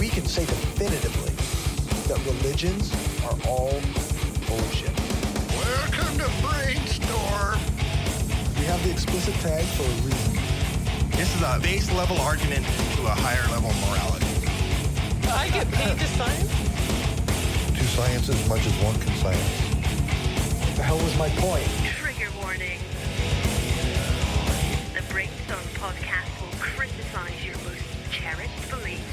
we can say definitively that religions are all bullshit. Welcome to Brainstorm. We have the explicit tag for a reason. This is a base level argument to a higher level morality. I get paid to science? To science as much as one can science. What the hell was my point? Trigger warning. The Brainstorm podcast will criticize your most cherished beliefs.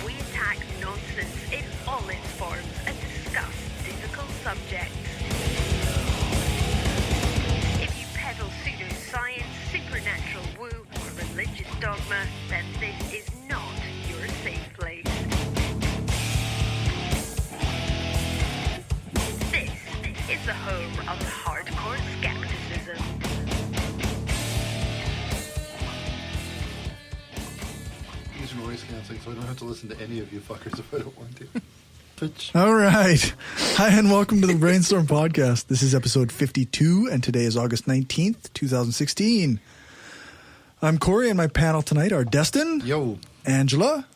We attack nonsense in all its forms and discuss difficult subjects. If you peddle pseudoscience, supernatural woo, or religious dogma, then this is not your safe place. This is the home of hardcore skepticism. Use noise canceling so I don't have to listen to any of you fuckers if I don't want to. All right. Hi, and welcome to the Brainstorm Podcast. This is episode 52, and today is August 19th, 2016. I'm Corey, and my panel tonight are Destin. Yo. Angela.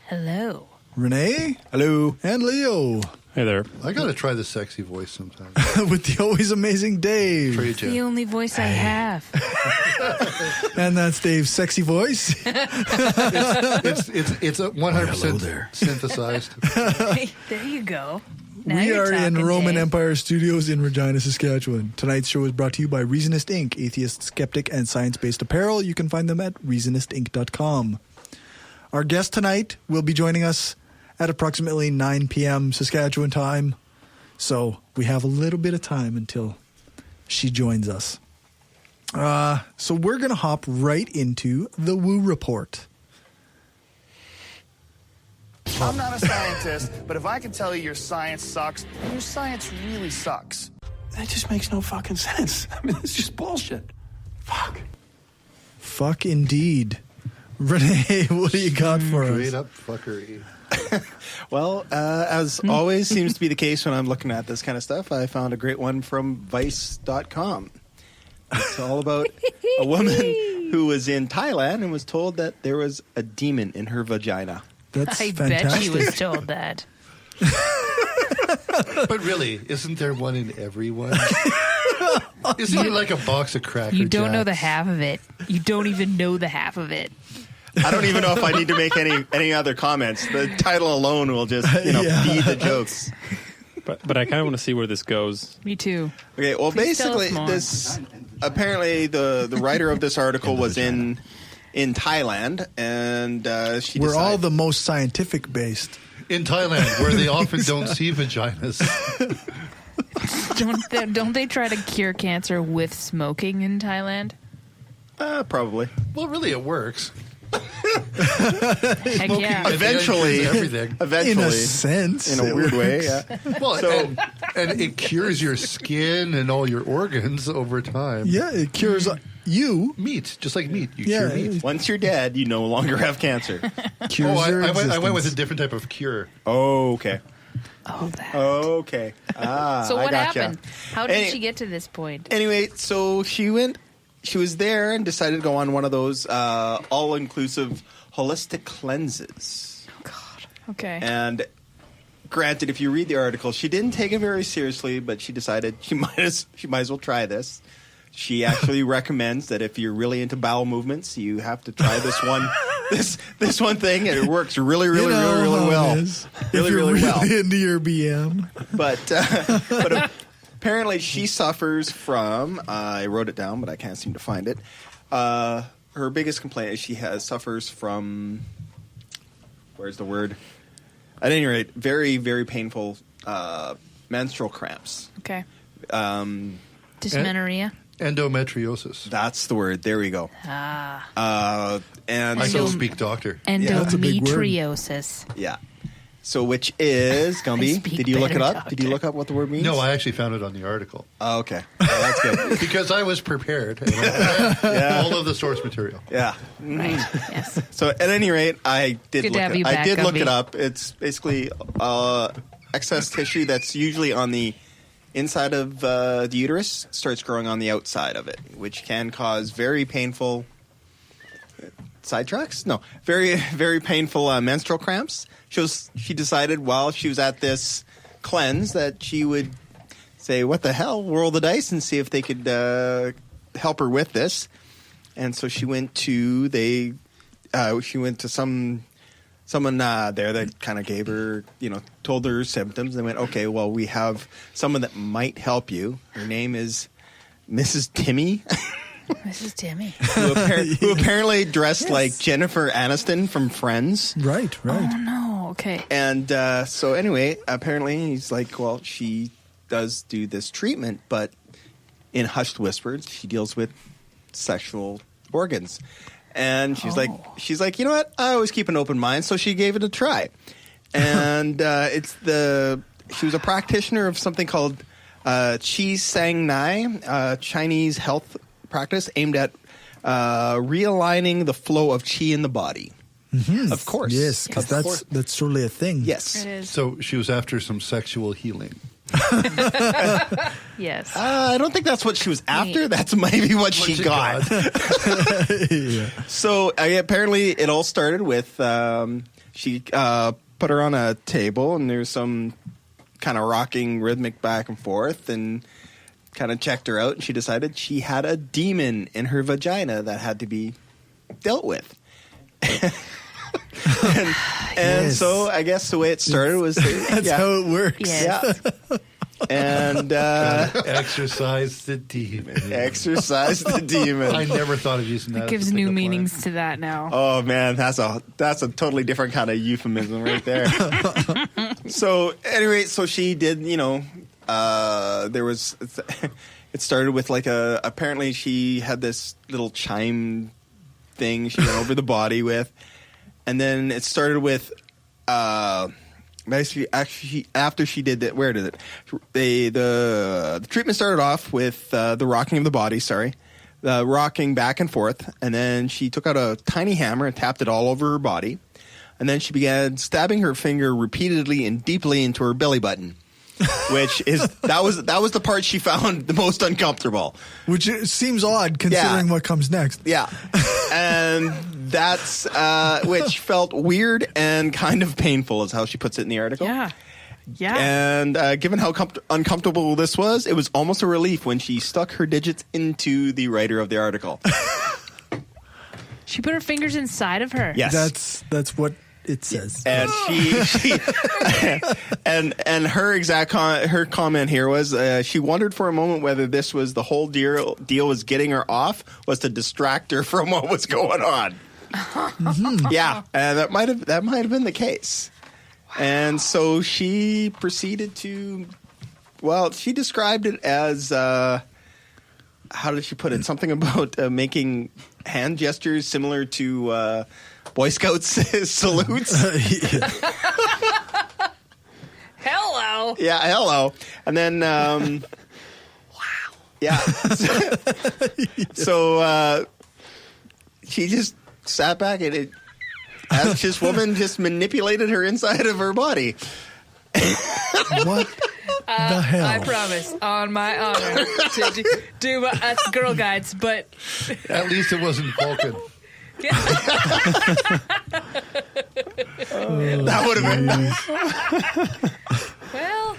Hello. Renee. Hello. And Leo. Hey there. I gotta try the sexy voice sometime. With the always amazing Dave. Trade you. The only voice I have. And that's Dave's sexy voice. It's a 100% synthesized. Hey, there you go. Now We you're are in talking, Roman Dave. Empire Studios in Regina, Saskatchewan. Tonight's show is brought to you by Reasonist Inc., atheist, skeptic, and science-based apparel. You can find them at reasonistinc.com. Our guest tonight will be joining us at approximately 9 p.m. Saskatchewan time. So we have a little bit of time until she joins us. So we're going to hop right into the Woo Report. I'm not a scientist, but if I can tell you your science sucks, then your science really sucks. That just makes no fucking sense. I mean, it's just bullshit. Fuck. Fuck indeed. Renee, what do you got for us? Straight up fuckery. Well, as always seems to be the case when I'm looking at this kind of stuff, I found a great one from Vice.com. It's all about a woman who was in Thailand and was told that there was a demon in her vagina. That's I fantastic. bet she was told that. But really, isn't there one in everyone? Isn't it like a box of Cracker You don't know the Jacks? half of it. You don't even know the half of it. I don't even know if I need to make any other comments. The title alone will just Yeah. feed the jokes. But I kind of want to see where this goes. Me too. Okay, well, Please tell us basically, more. this apparently the writer of this article was in Thailand, and she We're decided, all the most scientific based. In Thailand, where they often don't see vaginas. Don't they try to cure cancer with smoking in Thailand? probably. Well, really, it works. Heck yeah. Eventually, everything. eventually, In a sense. in a it weird way. works. Yeah. Well, So- and it cures your skin and all your organs over time. Yeah, it cures you. Meat, just like meat. You Yeah, cure meat. Once you're dead, you no longer have cancer. Cures Oh, your I went with a existence. different type of cure. Oh, okay. Oh, that. Okay. So I what gotcha. happened? How did Any- she get to this point? Anyway, so she was there and decided to go on one of those all-inclusive holistic cleanses. Okay. And granted, if you read the article, she didn't take it very seriously, but she decided she might as well try this. She actually recommends that if you're really into bowel movements, you have to try this one. this one thing, and it works really You know how well. it is. Really, if you're really well. into your BM. But apparently she suffers from. I wrote it down, but I can't seem to find it. Her biggest complaint is she suffers from. Where's the word? At any rate, very, very painful menstrual cramps. Okay. Dysmenorrhea. Endometriosis. That's the word. There we go. And I so don't speak doctor. Endometriosis. Yeah. So which is Gumby? speak Did you look it better, up? Did you look up what the word means? No, I actually found it on the article. Oh, okay. That's good. Because I was prepared. And I read all of the source material. Yeah. Right. Yes. So at any rate, I did Good to have you I back, did look Gumby. it up. It's basically excess tissue that's usually on the inside of the uterus starts growing on the outside of it, which can cause very painful sidetracks. No, very, very painful menstrual cramps. She decided while she was at this cleanse that she would say, "What the hell? Roll the dice and see if they could help her with this." And so she went to someone there that kind of gave her, told her symptoms. They went, "Okay, well, we have someone that might help you. Her name is Mrs. Timmy." Mrs. Timmy. who apparently dressed like Jennifer Aniston from Friends. Right. Oh, no. Okay. And so anyway, apparently he's like, well, she does do this treatment, but in hushed whispers, she deals with sexual organs. And she's like, you know what? I always keep an open mind. So she gave it a try. And she was a practitioner of something called Qi Sang Nai, Chinese health practice aimed at realigning the flow of qi in the body. Mm-hmm. Of course. Yes, because that's truly a thing. Yes. It is. So she was after some sexual healing. Yes. I don't think that's what she was after. That's maybe what she got. Yeah. So apparently it all started with she put her on a table and there's some kind of rocking rhythmic back and forth and kind of checked her out, and she decided she had a demon in her vagina that had to be dealt with. and so I guess the way it started was That's how it works. Yes. Yeah. And Exercise the demon. exercise the demon. I never thought of using that. It as gives a new pickup meanings to that now. Oh man, that's a totally different kind of euphemism right there. So anyway, so she did, there was, it started with like apparently she had this little chime thing she went over the body with. And then it started with, basically, actually, after she did that, where did it? The treatment started off with the rocking of the body, the rocking back and forth. And then she took out a tiny hammer and tapped it all over her body. And then she began stabbing her finger repeatedly and deeply into her belly button. Which is that was the part she found the most uncomfortable. Which seems odd considering what comes next. Yeah, and that's which felt weird and kind of painful, is how she puts it in the article. Yeah. And given how uncomfortable this was, it was almost a relief when she stuck her digits into the writer of the article. She put her fingers inside of her. Yes, That's what it says. And she and her exact her comment here was she wondered for a moment whether this was the whole deal was getting her off, was to distract her from what was going on. Mm-hmm. Yeah, and that might have been the case. Wow. And so she proceeded to, well, she described it as how did she put it? Something about making hand gestures similar to Boy Scouts salutes. Hello. Yeah, hello. And then, wow. Yeah. So she just sat back and as this woman just manipulated her inside of her body. What the hell? I promise, on my honor, to do my Girl Guides, but At least it wasn't Vulcan. That would have been. Well,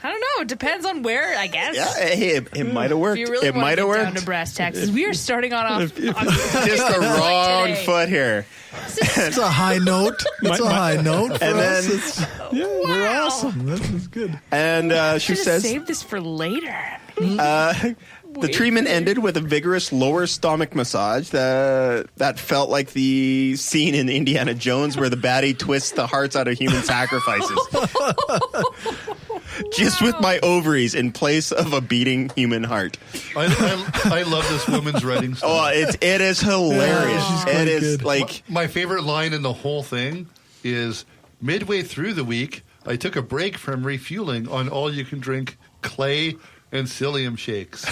I don't know. It depends on where, I guess. Yeah, hey, it might have worked. If you really it want might to have get worked. down to brass tacks, we are starting on off Just the wrong today. foot here. It's a high note. It's a high note. For And us. then, We're awesome. This is good. and she Should have says saved this for later. the treatment ended with a vigorous lower stomach massage that felt like the scene in Indiana Jones where the baddie twists the hearts out of human sacrifices. Just with my ovaries in place of a beating human heart. I love this woman's writing style. Oh, it is hilarious. Yeah, she's quite It is good. like My favorite line in the whole thing is, midway through the week, I took a break from refueling on all-you-can-drink clay and psyllium shakes.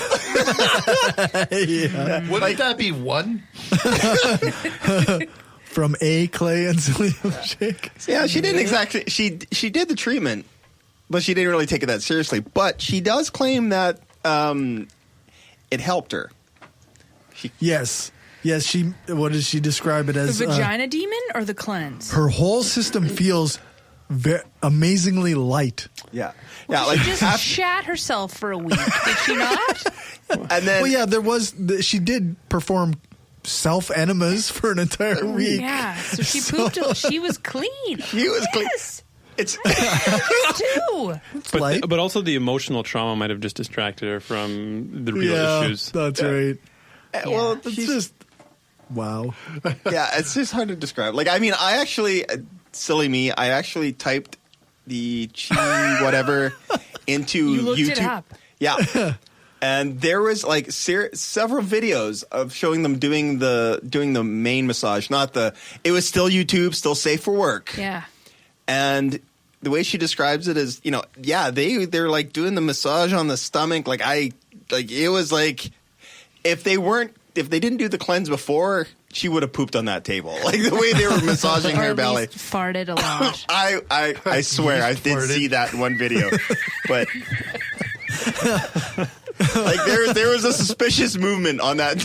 Wouldn't that be one? From A. Clay and Psyllium Shake. yeah, she didn't exactly. She did the treatment, but she didn't really take it that seriously. But she does claim that it helped her. Yes. Yes, what does she describe it as? The vagina demon or the cleanse? Her whole system feels amazingly light. Yeah. Well, she just shat herself for a week, did she not? And then, well, yeah, she did perform self-enemas for an entire week. Yeah, so she pooped. She was clean. She was clean. It's too. But also the emotional trauma might have just distracted her from the real issues. That's right. Well, it's just wow. Yeah, it's just hard to describe. Like, I mean, I actually, silly me, I actually typed the chi whatever into You looked YouTube. it up. Yeah. And there was like several videos of showing them doing the main massage, not the. It was still YouTube, still safe for work. Yeah. And the way she describes it is, they're like doing the massage on the stomach. It was like if they didn't do the cleanse before, she would have pooped on that table. Like the way they were massaging Or her at belly. least farted a lot. I swear I did see that in one video, but like there was a suspicious movement on that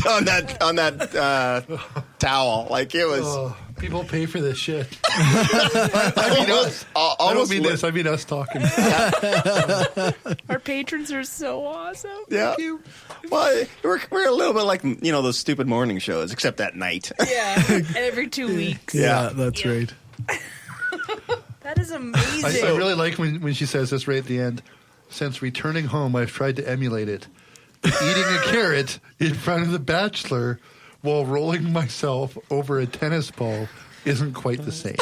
towel. Like it was. Oh, people pay for this shit. I mean us. I don't mean this. I mean us talking. Our patrons are so awesome. Yeah. Thank you. Well, we're a little bit like those stupid morning shows, except at night. Yeah, every 2 weeks. Yeah, that's right. That is amazing. I really like when she says this right at the end. Since returning home, I've tried to emulate it. But eating a carrot in front of the Bachelor while rolling myself over a tennis ball isn't quite the same.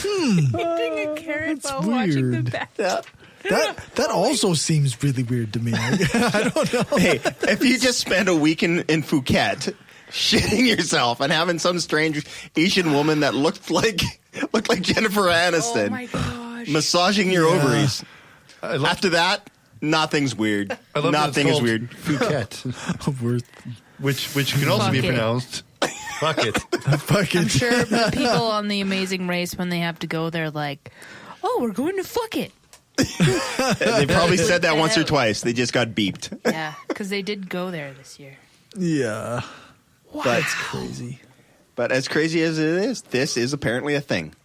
Eating a carrot while watching the Bachelor. Yeah. That also seems really weird to me. I don't know. Hey, if you just spend a week in Phuket shitting yourself and having some strange Asian woman that looked like Jennifer Aniston Oh my gosh. massaging your ovaries. After that, nothing's weird. Nothing is weird. Phuket. which can also Fuck be it. pronounced fuck it. Fuck I'm it. sure people on The Amazing Race, when they have to go, they're like, "Oh, we're going to fuck it." They probably said that once or twice. They just got beeped. Yeah, because they did go there this year. Yeah. Wow. That's crazy. But as crazy as it is, this is apparently a thing.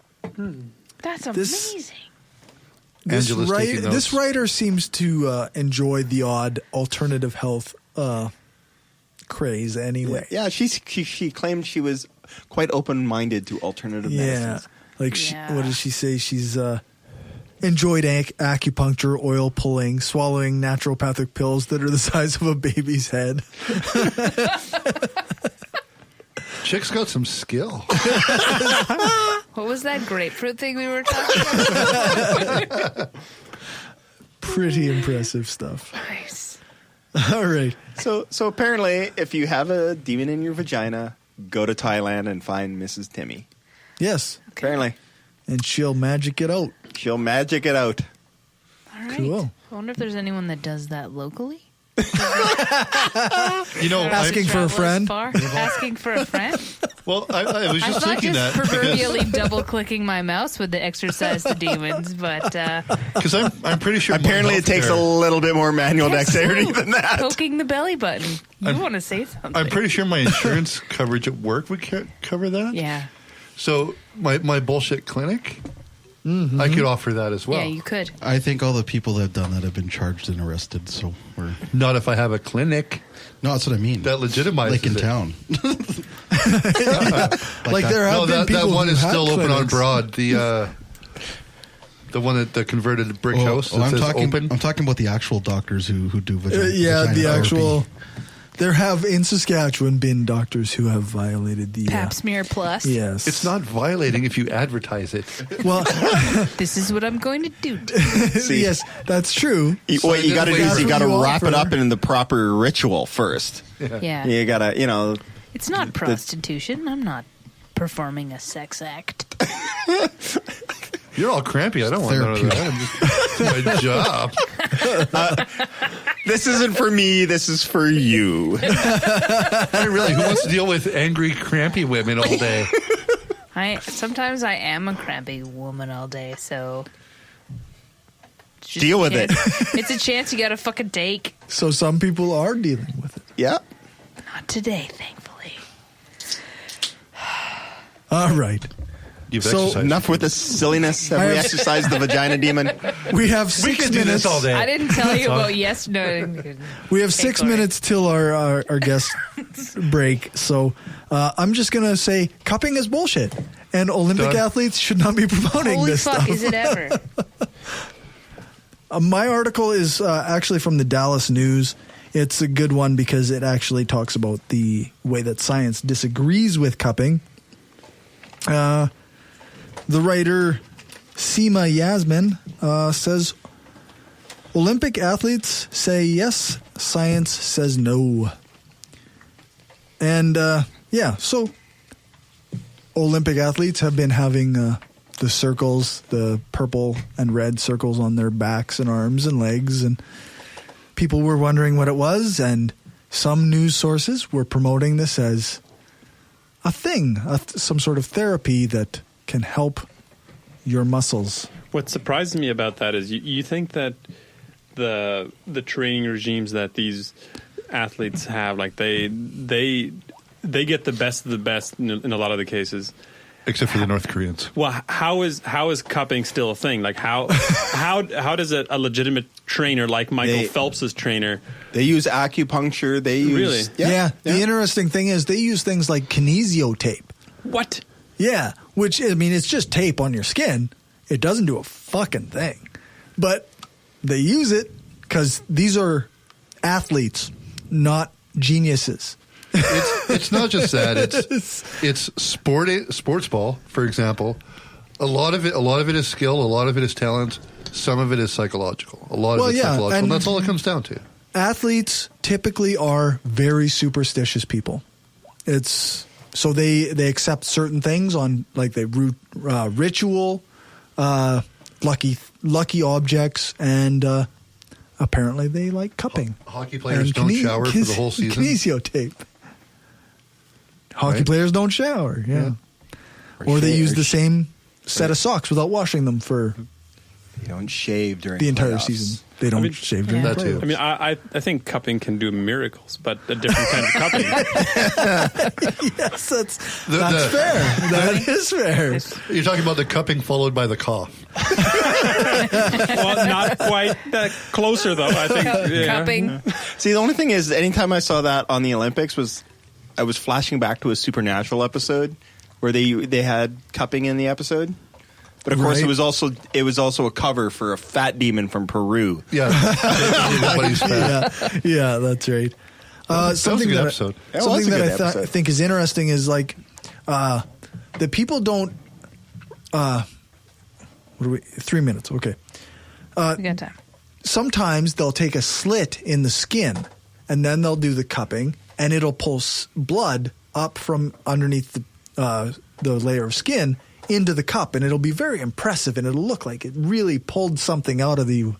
That's This- amazing. Angela's taking notes. This writer seems to enjoy the odd alternative health craze anyway. Yeah, she claimed she was quite open-minded to alternative medicines. Like, what does she say? She's enjoyed acupuncture, oil pulling, swallowing naturopathic pills that are the size of a baby's head. Chick's got some skill. What was that grapefruit thing we were talking about? Pretty impressive stuff. Nice. All right. So apparently, if you have a demon in your vagina, go to Thailand and find Mrs. Timmy. Yes. Apparently. And she'll magic it out. She'll magic it out. All right. Cool. I wonder if there's anyone that does that locally. Asking for a friend. Asking for a friend. Well, I was just I'm not thinking just that proverbially double-clicking my mouse with the exercise the demons, but because I'm pretty sure. Apparently, it takes a little bit more manual dexterity than that. Poking the belly button. You want to say something? I'm pretty sure my insurance coverage at work would cover that. Yeah. So my bullshit clinic, I could offer that as well. Yeah, you could. I think all the people that have done that have been charged and arrested. So we're not if I have a clinic. No, that's what I mean. That legitimizes like in it. town. Like there have been people that one who is had still open on clinics. Broad. The one that the converted brick house. That I'm says talking. open. I'm talking about the actual doctors who do vagina. Yeah, vagina the therapy. actual. There have in Saskatchewan been doctors who have violated the Pap smear plus. Yes. It's not violating if you advertise it. Well, This is what I'm going to do. yes, that's true. What you got to do is you got to you wrap it offer. up in the proper ritual first. Yeah. You got to, It's not prostitution. I'm not performing a sex act. You're all crampy. I don't want none of that. I'm just my job. This isn't for me. This is for you. Really, who wants to deal with angry, crampy women all day? Sometimes I am a crampy woman all day, so it's just Deal a with it. chance. It's a chance you got to fucking take. So some people are dealing with it. Yeah. Not today, thankfully. All right. You've So, exercised. Enough with the silliness. Have we exercised the vagina demon? We have We 6 could do minutes. this all day. I didn't tell you about yes. No. We have 6 minutes till our guest break. So I'm just going to say cupping is bullshit. And Olympic Done. athletes should not be promoting Holy this fuck, stuff. is it ever? My article is actually from the Dallas News. It's a good one because it actually talks about the way that science disagrees with cupping. The writer Seema Yasmin says, Olympic athletes say yes, science says no. And so Olympic athletes have been having the circles, the purple and red circles on their backs and arms and legs, and people were wondering what it was, and some news sources were promoting this as a thing, some sort of therapy that can help your muscles. What surprises me about that is you think that the training regimes that these athletes have, like they get the best of the best in a lot of the cases. Except for the North Koreans. Well, how is cupping still a thing? Like how does a legitimate trainer like Michael Phelps's trainer? They use acupuncture. They use Really? Yeah. The interesting thing is they use things like kinesio tape. What? Yeah, which, I mean, it's just tape on your skin. It doesn't do a fucking thing. But they use it because these are athletes, not geniuses. It's not just that. It's sports ball, for example. A lot of it is skill. A lot of it is talent. Some of it is psychological. A lot of it's psychological, and that's all it comes down to. Athletes typically are very superstitious people. So they accept certain things on, like, they ritual, lucky objects, and apparently they like cupping. Hockey players And don't shower for the whole season. Kinesio tape. Hockey Right? players don't shower, yeah. Or they use the same set of socks without washing them for They don't shave during the entire playoffs. season. They don't shave during That the too. playoffs. I mean, I think cupping can do miracles, but a different kind of cupping. Yes, that's The- fair. That is fair. You're talking about the cupping followed by the cough. Well, not quite that closer though. I think Cupping. See, the only thing is, anytime I saw that on the Olympics I was flashing back to a Supernatural episode where they had cupping in the episode. But of course, Right. it was also a cover for a fat demon from Peru. Yeah. Everybody's fat. Yeah, that's right. Something a good that episode. It was something a that good I episode. think is interesting is like the people don't. What are we? 3 minutes. Okay. We got time. Sometimes they'll take a slit in the skin, and then they'll do the cupping, and it'll pull blood up from underneath the layer of skin into the cup, and it'll be very impressive, and it'll look like it really pulled something out of you,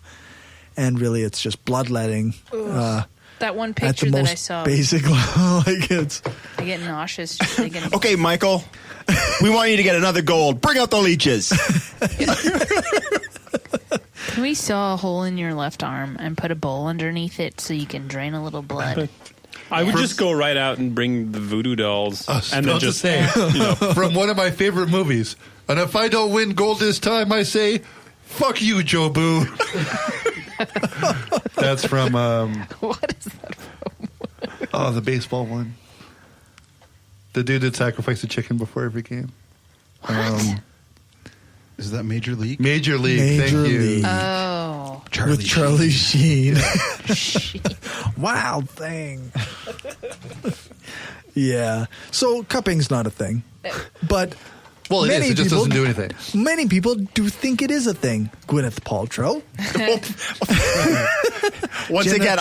and really it's just bloodletting. That one At the picture that most I saw, basic level, like it's. I get nauseous just thinking. Okay, Michael, we want you to get another gold. Bring out the leeches. Can we saw a hole in your left arm and put a bowl underneath it so you can drain a little blood? I would just go right out and bring the voodoo dolls and then about to just say, from one of my favorite movies. And if I don't win gold this time, I say, "Fuck you, Joe Boo." That's from What is that from? the baseball one. The dude that sacrificed a chicken before every game. Is that Major League? Major League. Major Thank you. League. Oh, With Charlie Sheen. Wild thing. Yeah. So cupping's not a thing. But Well, it is. many It just people- doesn't do anything. Many people do think it is a thing. Gwyneth Paltrow. Once again,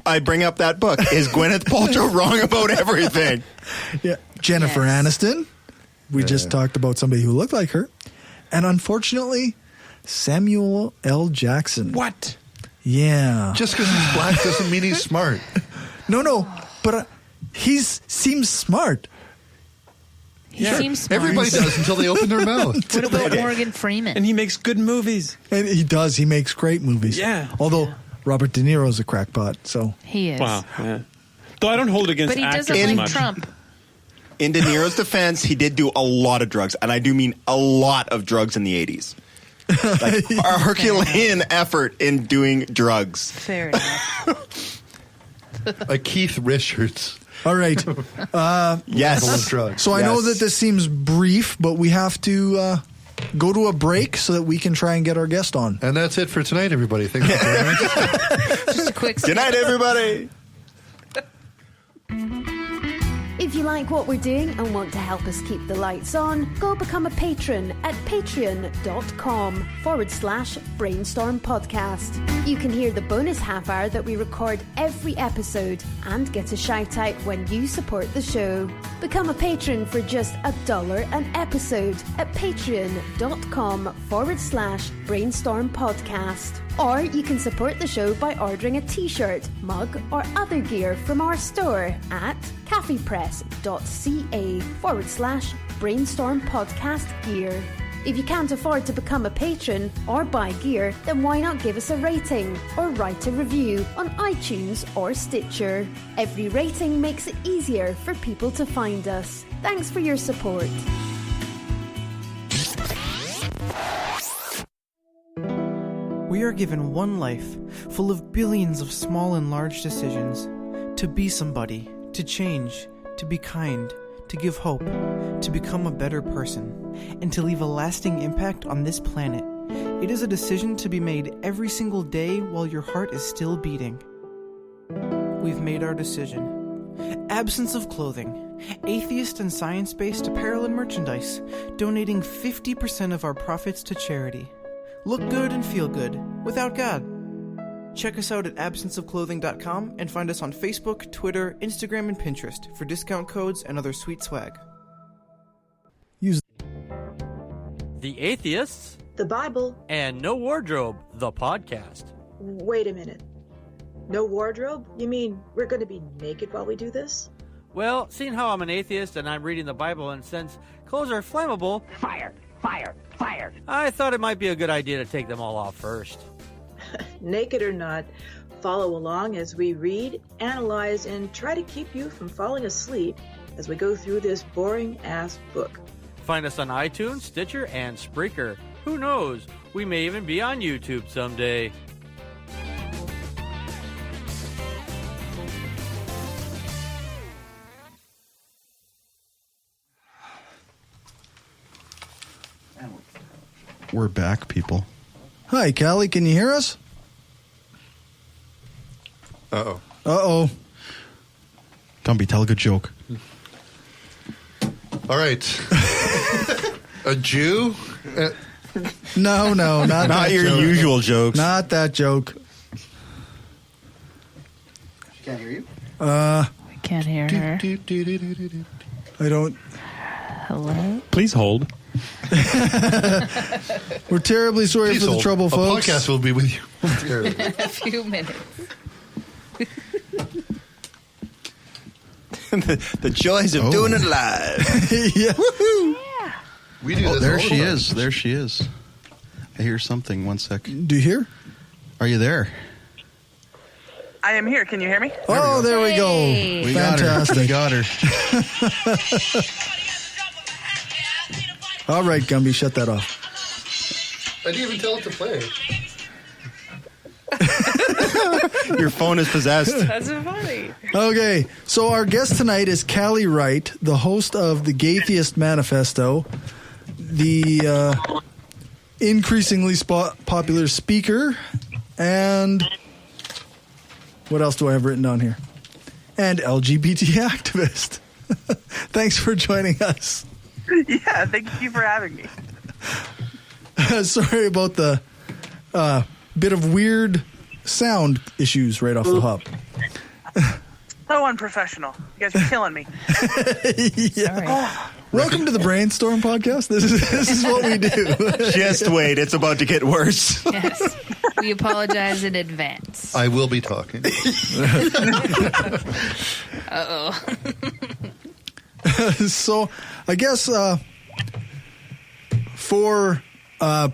I bring up that book. Is Gwyneth Paltrow wrong about everything? Yeah. Jennifer Aniston. We just talked about somebody who looked like her. And unfortunately, Samuel L. Jackson. What? Yeah. Just because he's black doesn't mean he's smart. No. But he seems smart. he seems smart. Everybody does until they open their mouth. What about Morgan Freeman? And he makes good movies. And he does. He makes great movies. Yeah. Although Robert De Niro's a crackpot, so. He is. Wow. Yeah. Though I don't hold it against But he actors doesn't like much. Trump. In De Niro's defense, he did do a lot of drugs, and I do mean a lot of drugs in the 80s. Like a Herculean effort in doing drugs. Fair enough. A Keith Richards. All right. Yes. Level of drugs. So I know Yes. that this seems brief, but we have to go to a break so that we can try and get our guest on. And that's it for tonight, everybody. Thanks for joining us. Just a quick Good night, everybody. If you like what we're doing and want to help us keep the lights on, go become a patron at patreon.com/brainstorm podcast. You can hear the bonus half hour that we record every episode and get a shout out when you support the show. Become a patron for just $1 an episode at patreon.com/brainstorm podcast. Or you can support the show by ordering a t-shirt, mug or other gear from our store at caffeepress.ca/brainstorm podcast gear. If you can't afford to become a patron or buy gear, then why not give us a rating or write a review on iTunes or Stitcher? Every rating makes it easier for people to find us. Thanks for your support. We are given one life, full of billions of small and large decisions. To be somebody, to change, to be kind, to give hope, to become a better person, and to leave a lasting impact on this planet. It is a decision to be made every single day while your heart is still beating. We've made our decision. Absence of clothing. Atheist and science-based apparel and merchandise, donating 50% of our profits to charity. Look good and feel good, without God. Check us out at absenceofclothing.com and find us on Facebook, Twitter, Instagram, and Pinterest for discount codes and other sweet swag. The Atheists, the Bible, and No Wardrobe, the podcast. Wait a minute. No wardrobe? You mean we're going to be naked while we do this? Well, seeing how I'm an atheist and I'm reading the Bible, and since clothes are flammable... Fire! Fire! Fire! I thought it might be a good idea to take them all off first. Naked or not, follow along as we read, analyze, and try to keep you from falling asleep as we go through this boring-ass book. Find us on iTunes, Stitcher, and Spreaker. Who knows? We may even be on YouTube someday. We're back, people. Hi, Callie. Can you hear us? Uh-oh. Uh-oh. Gumby, tell a good joke. All right. A Jew? No, not that your joke. usual jokes. Not that joke. She can't hear you? I can't hear her. I don't... Hello? Please hold. We're terribly sorry Please for the hold. trouble, folks. A podcast will be with you. In a few minutes. The joys of doing it live. Yeah. Woohoo! Yeah. We do this There all she the time. is. There she is. I hear something. One sec. Do you hear? Are you there? I am here. Can you hear me? There we go. Hey. We got her. Fantastic. We got her. All right, Gumby, shut that off. I didn't even tell it to play. Your phone is possessed. That's funny. Okay, so our guest tonight is Callie Wright, the host of the Gaytheist Manifesto, the increasingly popular speaker, and what else do I have written down here? And LGBT activist. Thanks for joining us. Yeah, thank you for having me. Sorry about the bit of weird sound issues right off the hop. So unprofessional. You guys are killing me. Yeah. Welcome to the Brainstorm podcast. This is what we do. Just wait, it's about to get worse. Yes. We apologize in advance. I will be talking. Uh-oh. So, I guess for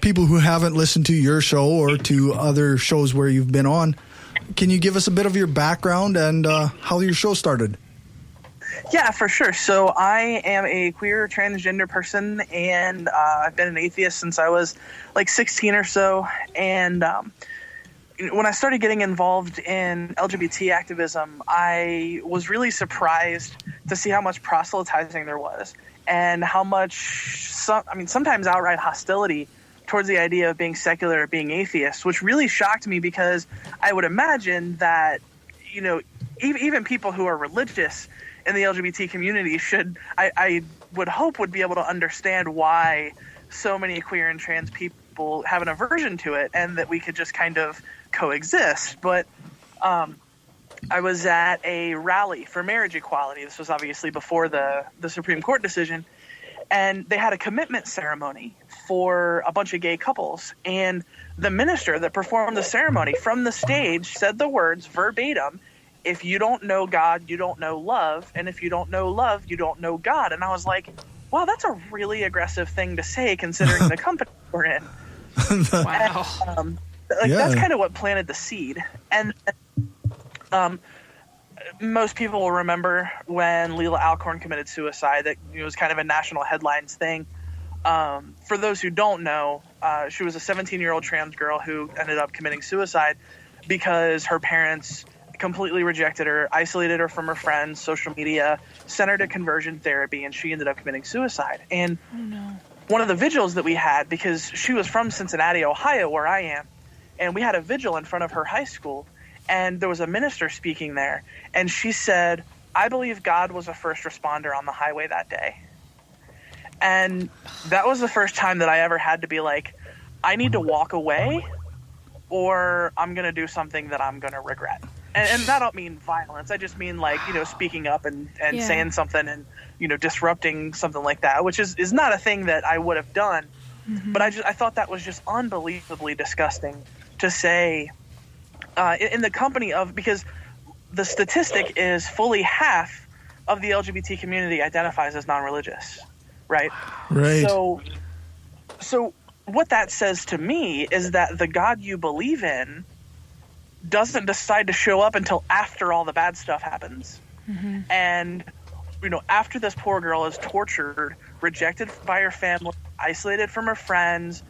people who haven't listened to your show or to other shows where you've been on, can you give us a bit of your background and how your show started? Yeah, for sure. So I am a queer transgender person, and I've been an atheist since I was like 16 or so. And when I started getting involved in LGBT activism, I was really surprised to see how much proselytizing there was and how much, sometimes outright hostility towards the idea of being secular or being atheist, which really shocked me because I would imagine that, even people who are religious in the LGBT community I would hope would be able to understand why so many queer and trans people have an aversion to it and that we could just kind of coexist. But I was at a rally for marriage equality. This was obviously before the Supreme Court decision. And they had a commitment ceremony for a bunch of gay couples. And the minister that performed the ceremony from the stage said the words verbatim, "If you don't know God, you don't know love. And if you don't know love, you don't know God." And I was like, wow, that's a really aggressive thing to say considering the company we're in. Wow. And, that's kind of what planted the seed. And most people will remember when Leila Alcorn committed suicide. That was kind of a national headlines thing. For those who don't know, she was a 17-year-old trans girl who ended up committing suicide because her parents completely rejected her, isolated her from her friends, social media, sent her to conversion therapy, and she ended up committing suicide. And one of the vigils that we had, because she was from Cincinnati, Ohio, where I am, and we had a vigil in front of her high school, and there was a minister speaking there, and she said, "I believe God was a first responder on the highway that day." And that was the first time that I ever had to be like, I need to walk away or I'm going to do something that I'm going to regret. And I don't mean violence. I just mean speaking up and saying something and, disrupting something like that, which is not a thing that I would have done. Mm-hmm. But I thought that was just unbelievably disgusting to say in the company of, because the statistic is fully half of the LGBT community identifies as non-religious, right? Right. So what that says to me is that the God you believe in doesn't decide to show up until after all the bad stuff happens. Mm-hmm. And, after this poor girl is tortured, rejected by her family, isolated from her friends,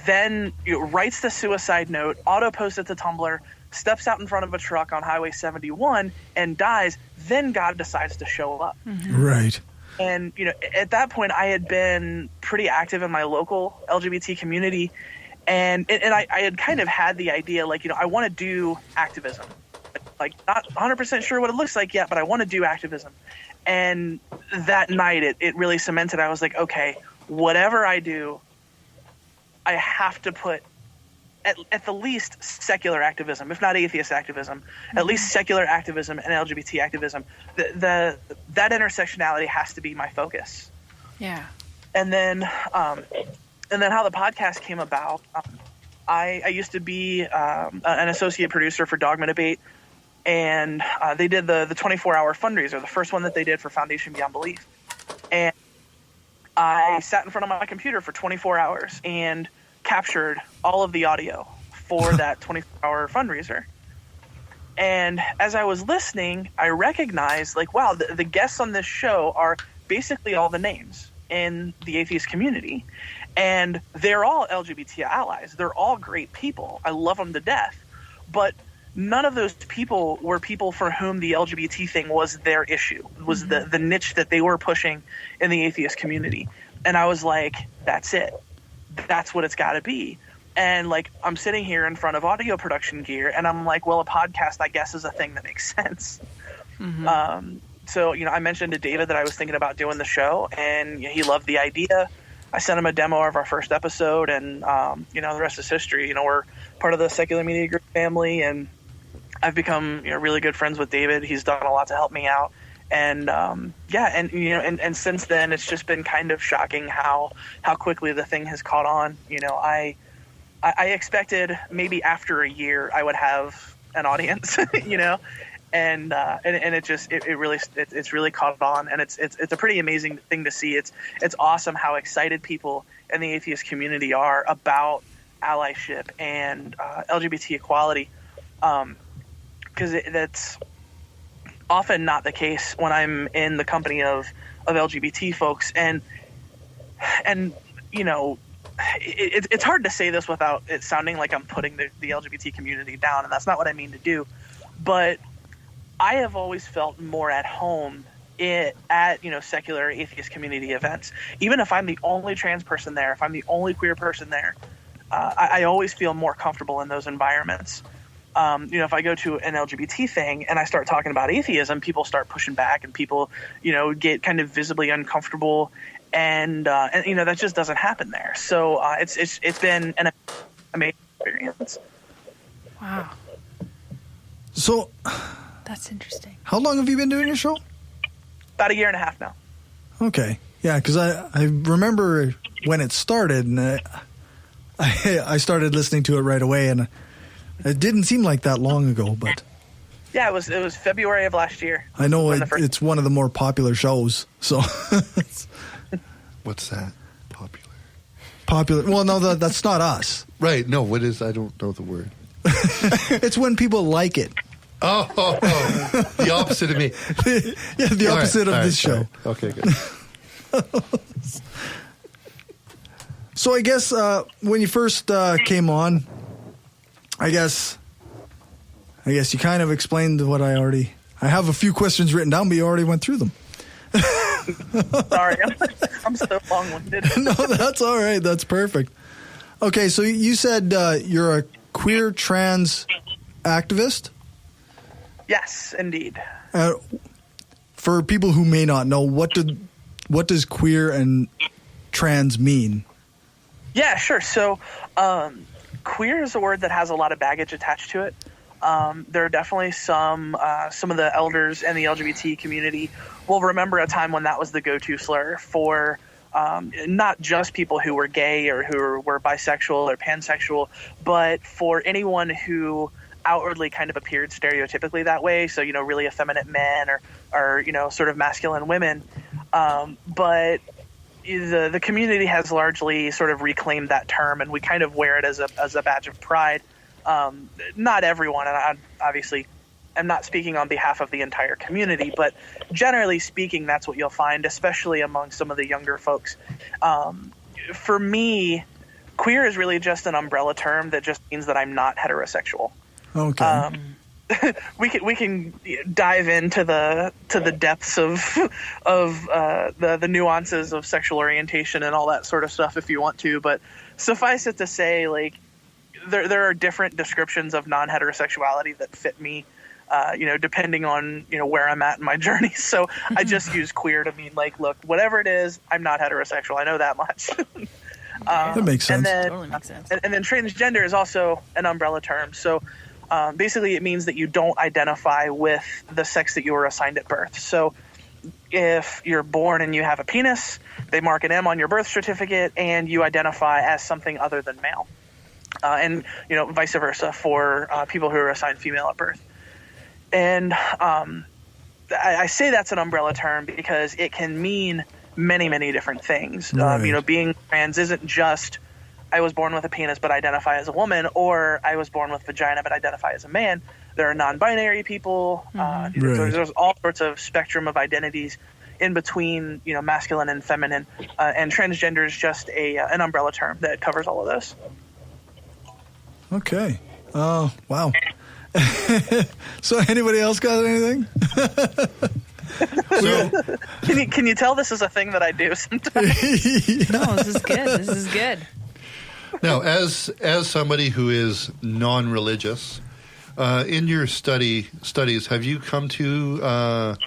then writes the suicide note, auto posts it to Tumblr, steps out in front of a truck on Highway 71 and dies, then God decides to show up. Mm-hmm. Right. And, at that point I had been pretty active in my local LGBT community. And I had kind of had the idea, I want to do activism. Not 100% sure what it looks like yet, but I want to do activism. And that night, it really cemented. I was like, okay, whatever I do, I have to put at the least secular activism, if not atheist activism, at least secular activism and LGBT activism. That intersectionality has to be my focus. Yeah. And then how the podcast came about, I used to be an associate producer for Dogma Debate, and they did the 24-hour fundraiser, the first one that they did for Foundation Beyond Belief. And I sat in front of my computer for 24 hours and captured all of the audio for that 24-hour fundraiser. And as I was listening, I recognized, wow, the guests on this show are basically all the names in the atheist community. And they're all LGBT allies. They're all great people. I love them to death. But none of those people were people for whom the LGBT thing was their issue, was the niche that they were pushing in the atheist community. And I was like, that's it. That's what it's got to be. And I'm sitting here in front of audio production gear, and I'm like, well, a podcast, I guess, is a thing that makes sense. Mm-hmm. So, I mentioned to David that I was thinking about doing the show, and he loved the idea. I sent him a demo of our first episode, and, the rest is history. We're part of the Secular Media Group family, and I've become really good friends with David. He's done a lot to help me out. And, and since then, it's just been kind of shocking how quickly the thing has caught on. I expected maybe after a year I would have an audience, and it's really caught on, and it's a pretty amazing thing to see. It's awesome how excited people in the atheist community are about allyship and LGBT equality. because that's often not the case when I'm in the company of LGBT folks, and you know, it's hard to say this without it sounding like I'm putting the LGBT community down, and that's not what I mean to do. But I have always felt more at home at secular atheist community events. Even if I'm the only trans person there, if I'm the only queer person there, I always feel more comfortable in those environments. If I go to an LGBT thing and I start talking about atheism, people start pushing back, and people, get kind of visibly uncomfortable, and that just doesn't happen there. So it's been an amazing experience. Wow. So that's interesting. How long have you been doing your show? About 1.5 years now. Okay. Yeah, because I remember when it started, and I started listening to it right away, and it didn't seem like that long ago, but yeah, it was February of last year. I know it's one of the more popular shows. So what's that? Popular? Well, no, that's not us. Right? No, what is? I don't know the word. It's when people like it. Oh, the opposite of me. Yeah, the opposite of this show. Okay, good. So I guess when you first came on, I guess you kind of explained what I have a few questions written down, but you already went through them. Sorry, I'm so long-winded. No, that's all right. That's perfect. Okay, so you said you're a queer trans activist? Yes, indeed. For people who may not know, what does queer and trans mean? Yeah, sure. So queer is a word that has a lot of baggage attached to it. There are definitely some of the elders and the LGBT community will remember a time when that was the go-to slur for not just people who were gay or who were bisexual or pansexual, but for anyone who outwardly kind of appeared stereotypically that way. So, really effeminate men or sort of masculine women. But the community has largely sort of reclaimed that term, and we kind of wear it as a badge of pride. Not everyone, and I obviously am not speaking on behalf of the entire community, but generally speaking, that's what you'll find, especially among some of the younger folks. For me, queer is really just an umbrella term that just means that I'm not heterosexual. Okay. We can dive into the depths of the nuances of sexual orientation and all that sort of stuff if you want to, but suffice it to say, like, there are different descriptions of non-heterosexuality that fit me, depending on where I'm at in my journey. So I just use queer to mean, like, look, whatever it is, I'm not heterosexual. I know that much. That makes sense. Totally makes sense. And then transgender is also an umbrella term. So basically, it means that you don't identify with the sex that you were assigned at birth. So if you're born and you have a penis, they mark an M on your birth certificate, and you identify as something other than male. And vice versa for people who are assigned female at birth. And I say that's an umbrella term because it can mean many, many different things. Right. Being trans isn't just I was born with a penis but identify as a woman, or I was born with vagina but identify as a man. There are non-binary people. Right. There's all sorts of spectrum of identities in between, masculine and feminine. And transgender is just an umbrella term that covers all of those. Okay. Oh, wow. So anybody else got anything? Can you tell this is a thing that I do sometimes? No, this is good. Now, as somebody who is non-religious, in your studies, have you come to a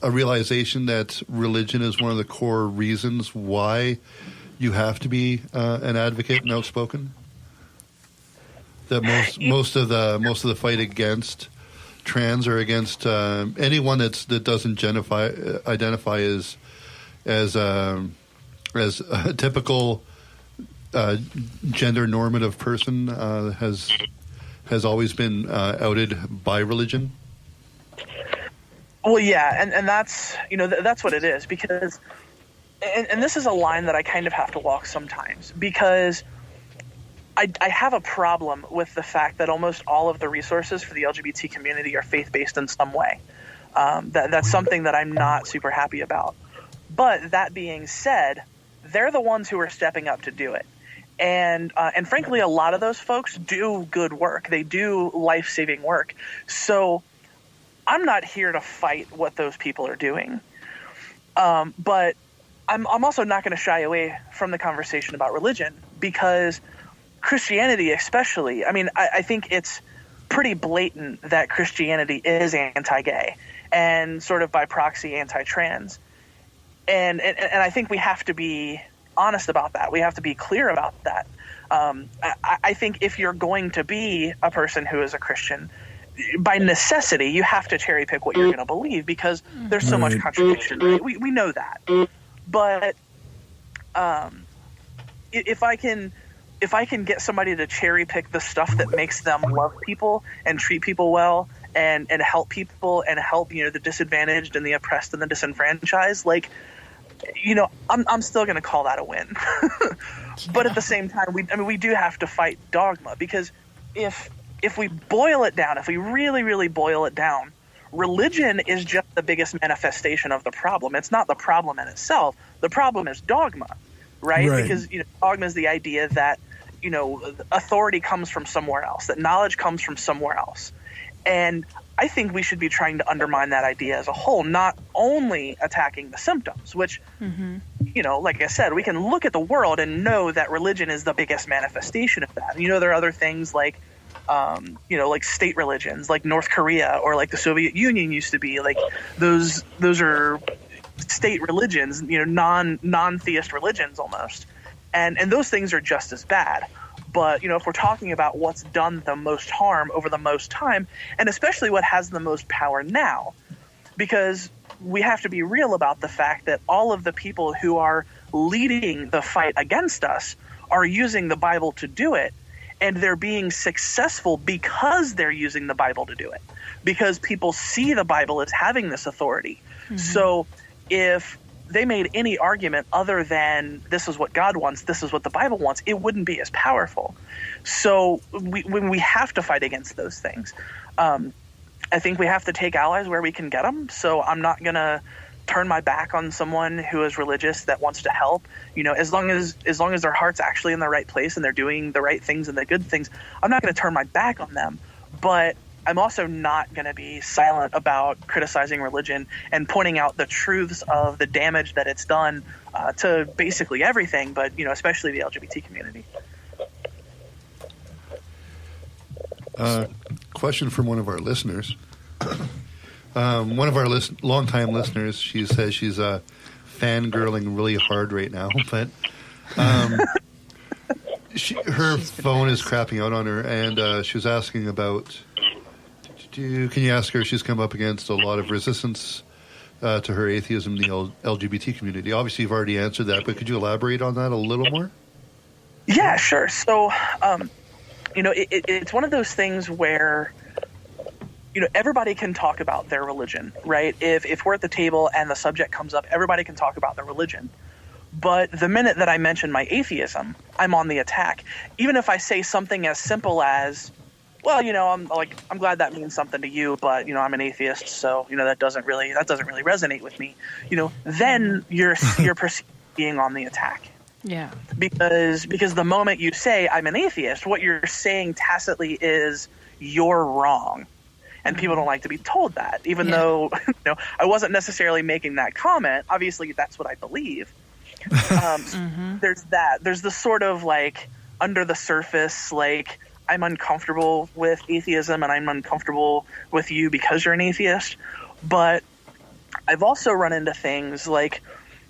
realization that religion is one of the core reasons why you have to be an advocate and outspoken? That most of the fight against trans or against anyone that doesn't identify as a typical gender normative person has always been outed by religion. Well, yeah, and that's that's what it is, because and this is a line that I kind of have to walk sometimes, because I have a problem with the fact that almost all of the resources for the LGBT community are faith-based in some way. That's something that I'm not super happy about. But that being said, they're the ones who are stepping up to do it. And frankly, a lot of those folks do good work. They do life-saving work. So I'm not here to fight what those people are doing. But I'm also not going to shy away from the conversation about religion, because Christianity especially, I mean, I think it's pretty blatant that Christianity is anti-gay and sort of by proxy anti-trans. And I think we have to be honest about that. We have to be clear about that. I think if you're going to be a person who is a Christian, by necessity, you have to cherry pick what you're going to believe, because there's so much contradiction. Right? We know that. But if I can get somebody to cherry pick the stuff that makes them love people and treat people well and help people and help, you know, the disadvantaged and the oppressed and the disenfranchised, like, you know, I'm still going to call that a win. But at the same time, we do have to fight dogma, because if we boil it down, if we really, really boil it down, religion is just the biggest manifestation of the problem. It's not the problem in itself. The problem is dogma, right? Because, you know, dogma is the idea that, you know, authority comes from somewhere else, that knowledge comes from somewhere else. And I think we should be trying to undermine that idea as a whole, not only attacking the symptoms, which, you know, like I said, we can look at the world and know that religion is the biggest manifestation of that. You know, there are other things like, you know, like state religions, like North Korea or like the Soviet Union used to be. Like those are state religions, you know, non-theist religions almost. And those things are just as bad. But, you know, if we're talking about what's done the most harm over the most time, and especially what has the most power now, because we have to be real about the fact that all of the people who are leading the fight against us are using the Bible to do it, and they're being successful because they're using the Bible to do it, because people see the Bible as having this authority. So if they made any argument other than this is what God wants, this is what the Bible wants, it wouldn't be as powerful. So we have to fight against those things. I think we have to take allies where we can get them. So I'm not going to turn my back on someone who is religious that wants to help. You know, as long as their heart's actually in the right place and they're doing the right things and the good things, I'm not going to turn my back on them. But I'm also not going to be silent about criticizing religion and pointing out the truths of the damage that it's done to basically everything, but, you know, especially the LGBT community. Question from one of our listeners. One of our longtime listeners, she says she's fangirling really hard right now, but her phone is crapping out on her, and she was asking about... Can you ask her? She's come up against a lot of resistance to her atheism in the LGBT community. Obviously, you've already answered that, but could you elaborate on that a little more? Yeah, sure. So, you know, it's one of those things where, you know, everybody can talk about their religion, right? If we're at the table and the subject comes up, everybody can talk about their religion. But the minute that I mention my atheism, I'm on the attack. Even if I say something as simple as, well, you know, I'm glad that means something to you, but, you know, I'm an atheist, so, you know, that doesn't really resonate with me. You know, then you're perceived being on the attack. Yeah. Because the moment you say I'm an atheist, what you're saying tacitly is you're wrong. And people don't like to be told that, even though, you know, I wasn't necessarily making that comment. Obviously, that's what I believe. There's that. There's the sort of like under the surface, like, I'm uncomfortable with atheism and I'm uncomfortable with you because you're an atheist. But I've also run into things like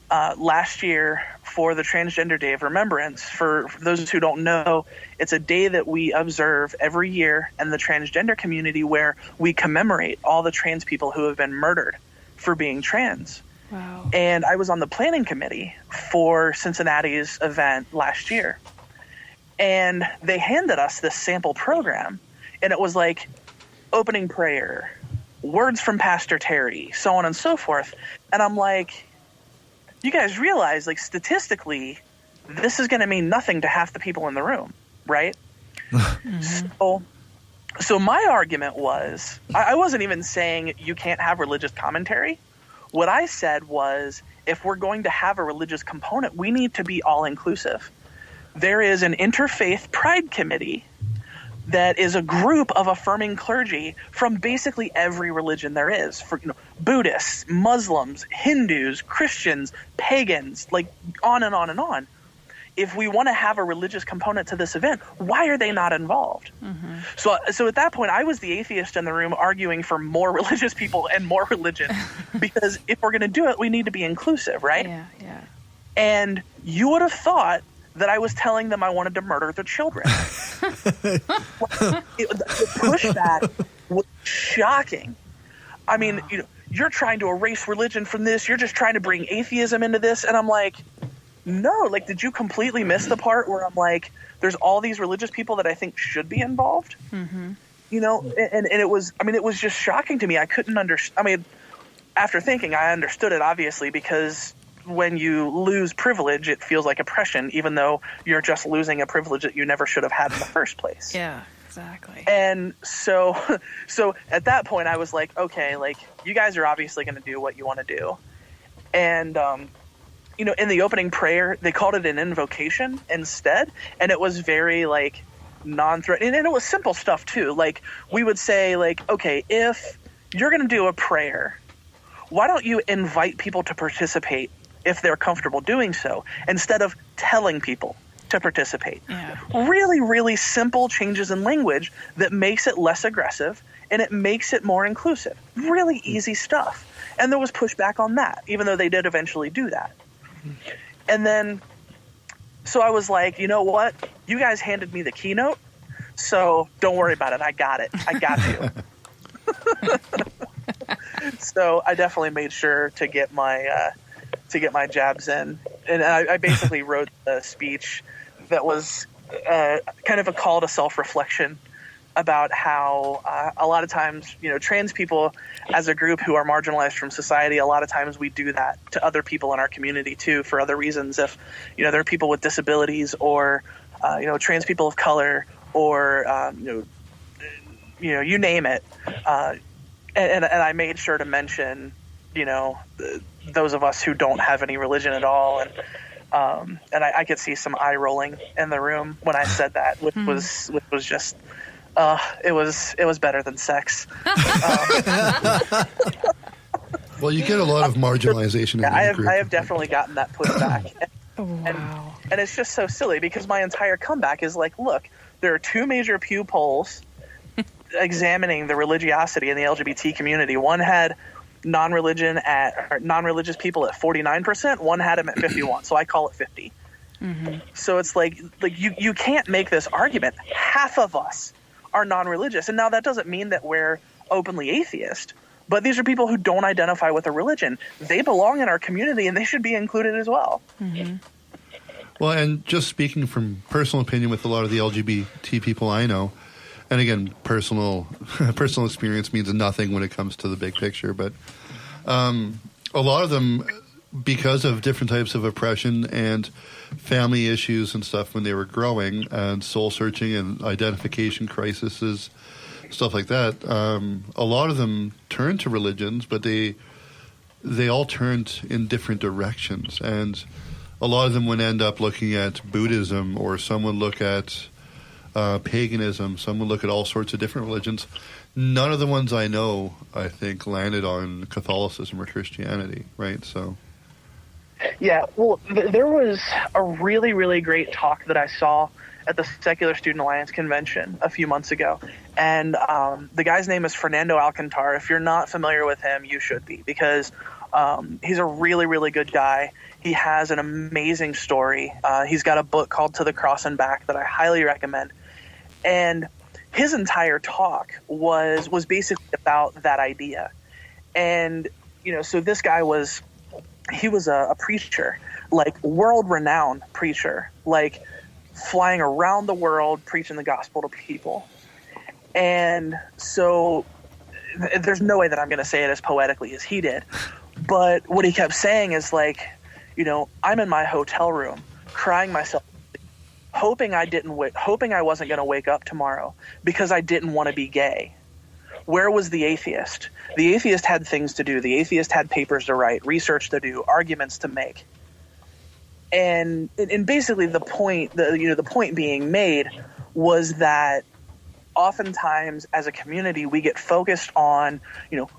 last year for the Transgender Day of Remembrance. For those who don't know, it's a day that we observe every year in the transgender community where we commemorate all the trans people who have been murdered for being trans. Wow. And I was on the planning committee for Cincinnati's event last year. And they handed us this sample program, and it was like opening prayer, words from Pastor Terry, so on and so forth. And I'm like, you guys realize, like, statistically, this is going to mean nothing to half the people in the room. right? So my argument was, I wasn't even saying you can't have religious commentary. What I said was, if we're going to have a religious component, we need to be all-inclusive. There is an interfaith pride committee that is a group of affirming clergy from basically every religion there is. For Buddhists, Muslims, Hindus, Christians, pagans, like on and on and on. If we want to have a religious component to this event, why are they not involved? So at that point, I was the atheist in the room arguing for more religious people and more religion, because if we're going to do it, we need to be inclusive, right? Yeah. And you would have thought that I was telling them I wanted to murder their children. The pushback was shocking. I mean, you're trying to erase religion from this. You're just trying to bring atheism into this. And I'm like, no, like, did you completely miss the part where I'm like, there's all these religious people that I think should be involved? And it was just shocking to me. I couldn't understand. I mean, after thinking, I understood it, obviously, because when you lose privilege, it feels like oppression, even though you're just losing a privilege that you never should have had in the first place. Yeah, exactly. And so at that point, I was like, okay, like, you guys are obviously going to do what you want to do. And, in the opening prayer, they called it an invocation instead. And it was very, like, non-threatening. And it was simple stuff, too. Like, we would say, like, okay, if you're going to do a prayer, why don't you invite people to participate if they're comfortable doing so, instead of telling people to participate? Really, really simple changes in language that makes it less aggressive and it makes it more inclusive. Really easy stuff. And there was pushback on that, even though they did eventually do that. And then, so I was like, you know what? You guys handed me the keynote, so don't worry about it. I got it. I got you. So I definitely made sure to get my jabs in, and I basically wrote a speech that was kind of a call to self-reflection about how a lot of times, trans people as a group who are marginalized from society, a lot of times we do that to other people in our community too, for other reasons. If, there are people with disabilities or, trans people of color or, you name it. And I made sure to mention, those of us who don't have any religion at all. And I could see some eye rolling in the room when I said that, which was just, it was better than sex. Well, you get a lot of marginalization. I have definitely gotten that pushback. And it's just so silly, because my entire comeback is like, look, there are two major Pew polls examining the religiosity in the LGBT community. One had non-religious people at 49%. One had them at 51%. So I call it 50. So it's like you can't make this argument. Half of us are non-religious. And now that doesn't mean that we're openly atheist, but these are people who don't identify with a religion. They belong in our community and they should be included as well. Well, and just speaking from personal opinion with a lot of the LGBT people I know, and again, personal experience means nothing when it comes to the big picture, but a lot of them, because of different types of oppression and family issues and stuff when they were growing, and soul searching and identification crises, stuff like that, a lot of them turned to religions, but they all turned in different directions. And a lot of them would end up looking at Buddhism, or some would look at paganism, some would look at all sorts of different religions. None of the ones I know, I think, landed on Catholicism or Christianity, right? So... Yeah, well, there was a really, really great talk that I saw at the Secular Student Alliance convention a few months ago. And the guy's name is Fernando Alcantar. If you're not familiar with him, you should be, because he's a really, really good guy. He has an amazing story. He's got a book called To the Cross and Back that I highly recommend. And his entire talk was basically about that idea. And, so this guy was a preacher, like world-renowned preacher, like flying around the world preaching the gospel to people. And so there's no way that I'm going to say it as poetically as he did. But what he kept saying is like, I'm in my hotel room crying myself, hoping I wasn't going to wake up tomorrow because I didn't want to be gay. Where was the atheist? The atheist had things to do. The atheist had papers to write, research to do, arguments to make. And basically the point being made was that oftentimes as a community we get focused on,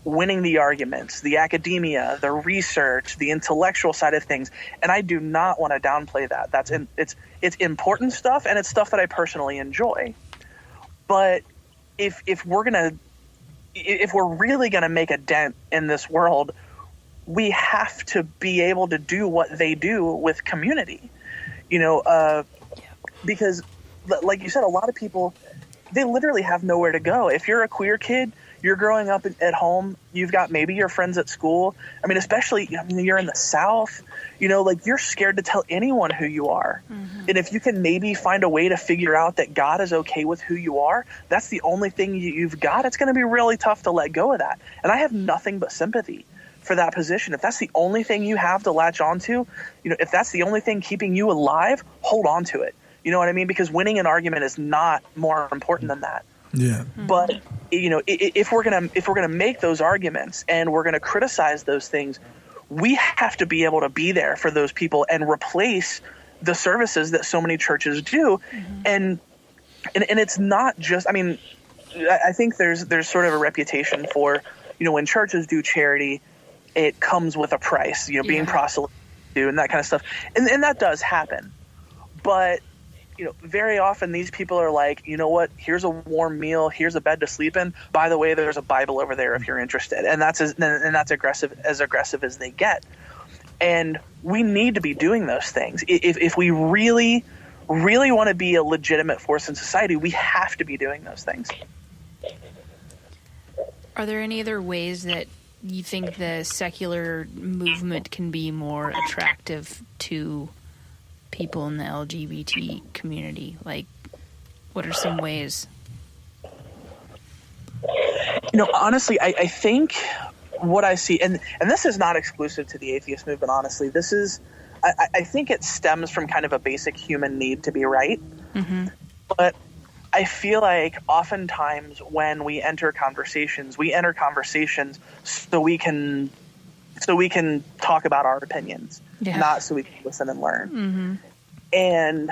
winning the arguments, the academia, the research, the intellectual side of things, and I do not want to downplay that. It's important stuff, and it's stuff that I personally enjoy. But if we're really gonna make a dent in this world, we have to be able to do what they do with community, because like you said, a lot of people, they literally have nowhere to go. If you're a queer kid, you're growing up at home, you've got maybe your friends at school. Especially, you're in the South, you're scared to tell anyone who you are. Mm-hmm. And if you can maybe find a way to figure out that God is okay with who you are, that's the only thing you've got. It's going to be really tough to let go of that. And I have nothing but sympathy for that position. If that's the only thing you have to latch onto, if that's the only thing keeping you alive, hold on to it. You know what I mean? Because winning an argument is not more important than that. Yeah. But if we're gonna make those arguments and we're gonna criticize those things, we have to be able to be there for those people and replace the services that so many churches do. Mm-hmm. And it's not just. I think there's sort of a reputation for, when churches do charity, it comes with a price, being proselyte and that kind of stuff. And that does happen. But, very often these people are like, you know what, here's a warm meal, here's a bed to sleep in. By the way, there's a Bible over there if you're interested. And that's as aggressive as they get. And we need to be doing those things. If we really, really want to be a legitimate force in society, we have to be doing those things. Are there any other ways that you think the secular movement can be more attractive to people in the LGBT community? Like, what are some ways? Honestly, I think what I see, and this is not exclusive to the atheist movement, honestly. This is, I think it stems from kind of a basic human need to be right. Mm-hmm. But I feel like oftentimes when we enter conversations so we can talk about our opinions, not so we can listen and learn. Mm-hmm. And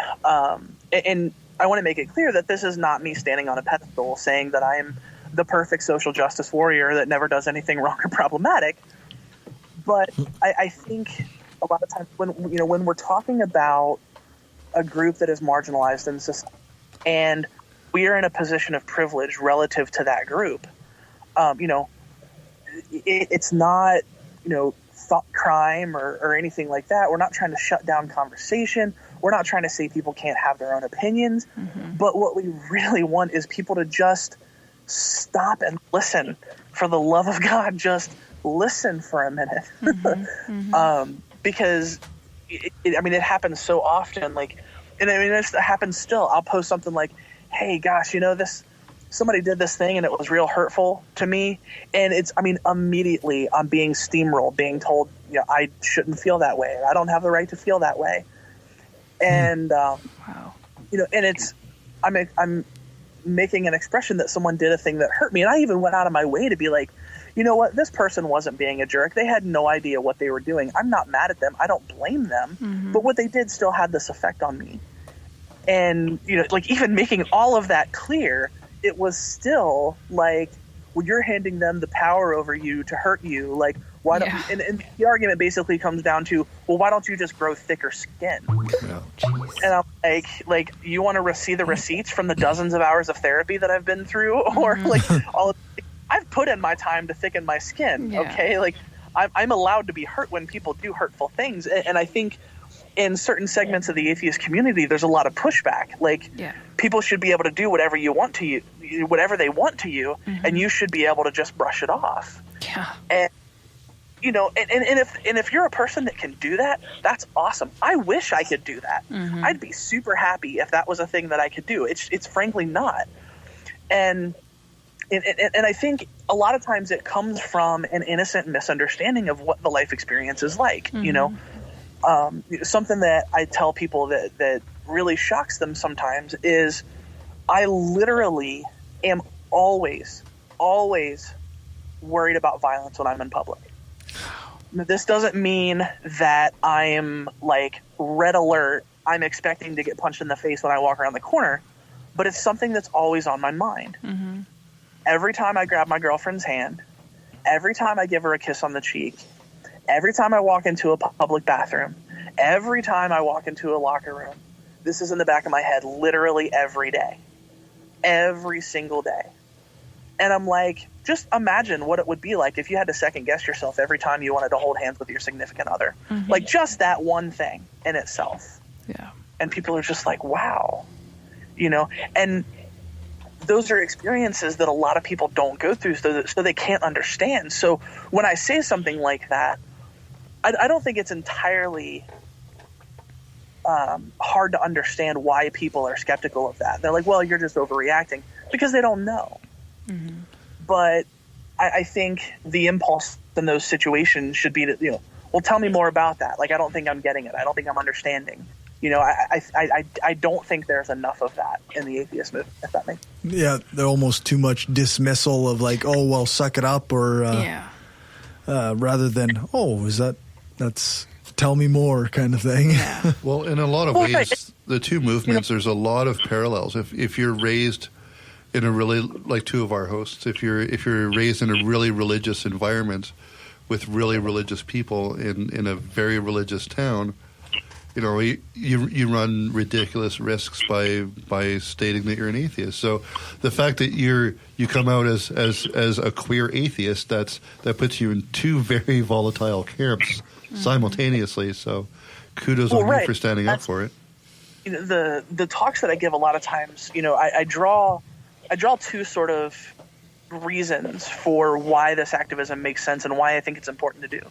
I want to make it clear that this is not me standing on a pedestal saying that I am the perfect social justice warrior that never does anything wrong or problematic. But I think a lot of times when we're talking about a group that is marginalized in society and we are in a position of privilege relative to that group, it's not, thought crime or anything like that. We're not trying to shut down conversation. We're not trying to say people can't have their own opinions. Mm-hmm. But what we really want is people to just stop and listen. For the love of God, just listen for a minute. Mm-hmm. Mm-hmm. Because it happens so often. It happens still. I'll post something like, hey, gosh, somebody did this thing and it was real hurtful to me. And immediately I'm being steamrolled, being told, I shouldn't feel that way. I don't have the right to feel that way. And, and I'm making an expression that someone did a thing that hurt me. And I even went out of my way to be like, you know what, this person wasn't being a jerk. They had no idea what they were doing. I'm not mad at them. I don't blame them. Mm-hmm. But what they did still had this effect on me. And, even making all of that clear, it was still like, when you're handing them the power over you to hurt you, like, why don't and the argument basically comes down to, well, why don't you just grow thicker skin? Yeah. And I'm like, you want to see the receipts from the dozens of hours of therapy that I've been through, or I've put in my time to thicken my skin. Yeah. Okay. I'm allowed to be hurt when people do hurtful things. And I think in certain segments of the atheist community, there's a lot of pushback. People should be able to do whatever they want to you, mm-hmm. and you should be able to just brush it off. Yeah. And if you're a person that can do that, that's awesome. I wish I could do that. Mm-hmm. I'd be super happy if that was a thing that I could do. It's frankly not. And I think a lot of times it comes from an innocent misunderstanding of what the life experience is like. Mm-hmm. Something that I tell people that really shocks them sometimes is I literally am always worried about violence when I'm in public. This doesn't mean that I'm like red alert. I'm expecting to get punched in the face when I walk around the corner, but it's something that's always on my mind. Mm-hmm. Every time I grab my girlfriend's hand, every time I give her a kiss on the cheek, every time I walk into a public bathroom, every time I walk into a locker room, this is in the back of my head literally every day. Every single day. And I'm like, just imagine what it would be like if you had to second guess yourself every time you wanted to hold hands with your significant other. Mm-hmm. Like just that one thing in itself. Yeah. And people are just like, wow. You know, and those are experiences that a lot of people don't go through, so they can't understand. So when I say something like that, I don't think it's entirely hard to understand why people are skeptical of that. They're like, well, you're just overreacting, because they don't know. Mm-hmm. But I think the impulse in those situations should be to, you know, well, tell me more about that. Like, I don't think I'm getting it. I don't think I'm understanding. You know, I don't think there's enough of that in the atheist movement, if that makes sense. Yeah, they're almost too much dismissal of like, oh, well, suck it up, or rather than, oh, that's tell me more kind of thing. Yeah. Well, in a lot of ways, the two movements, there's a lot of parallels. If you're raised in a really, like two of our hosts, if you're raised in a really religious environment with really religious people in a very religious town, you know, you run ridiculous risks by stating that you're an atheist. So the fact that you come out as a queer atheist, that puts you in two very volatile camps simultaneously. So kudos on you for standing up for it. You know, the talks that I give a lot of times, you know, I draw two sort of reasons for why this activism makes sense and why I think it's important to do.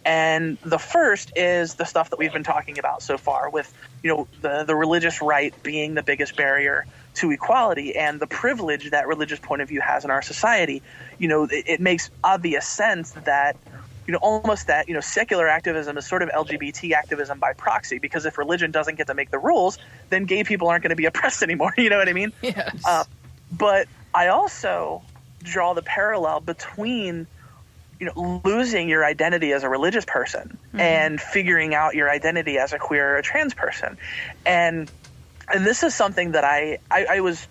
And the first is the stuff that we've been talking about so far with, you know, the religious right being the biggest barrier to equality and the privilege that religious point of view has in our society. You know, it makes obvious sense that, you know, almost that, you know, secular activism is sort of LGBT activism by proxy, because if religion doesn't get to make the rules, then gay people aren't going to be oppressed anymore. You know what I mean? Yes. But I also draw the parallel between, you know, losing your identity as a religious person and figuring out your identity as a queer or a trans person. And this is something that I was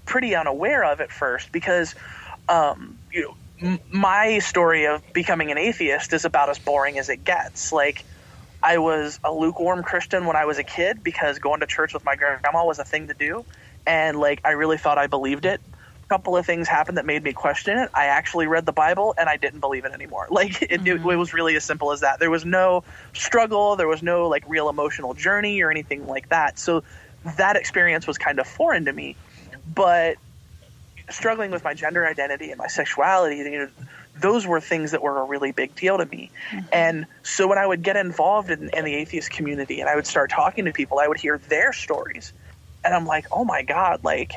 pretty unaware of at first, because, you know, my story of becoming an atheist is about as boring as it gets. Like, I was a lukewarm Christian when I was a kid because going to church with my grandma was a thing to do. And, like, I really thought I believed it. A couple of things happened that made me question it. I actually read the Bible, and I didn't believe it anymore. Like, it was really as simple as that. There was no struggle. There was no, like, real emotional journey or anything like that. So that experience was kind of foreign to me. But struggling with my gender identity and my sexuality, you know, those were things that were a really big deal to me. And so when I would get involved in the atheist community and I would start talking to people, I would hear their stories. And I'm like, oh my God, like,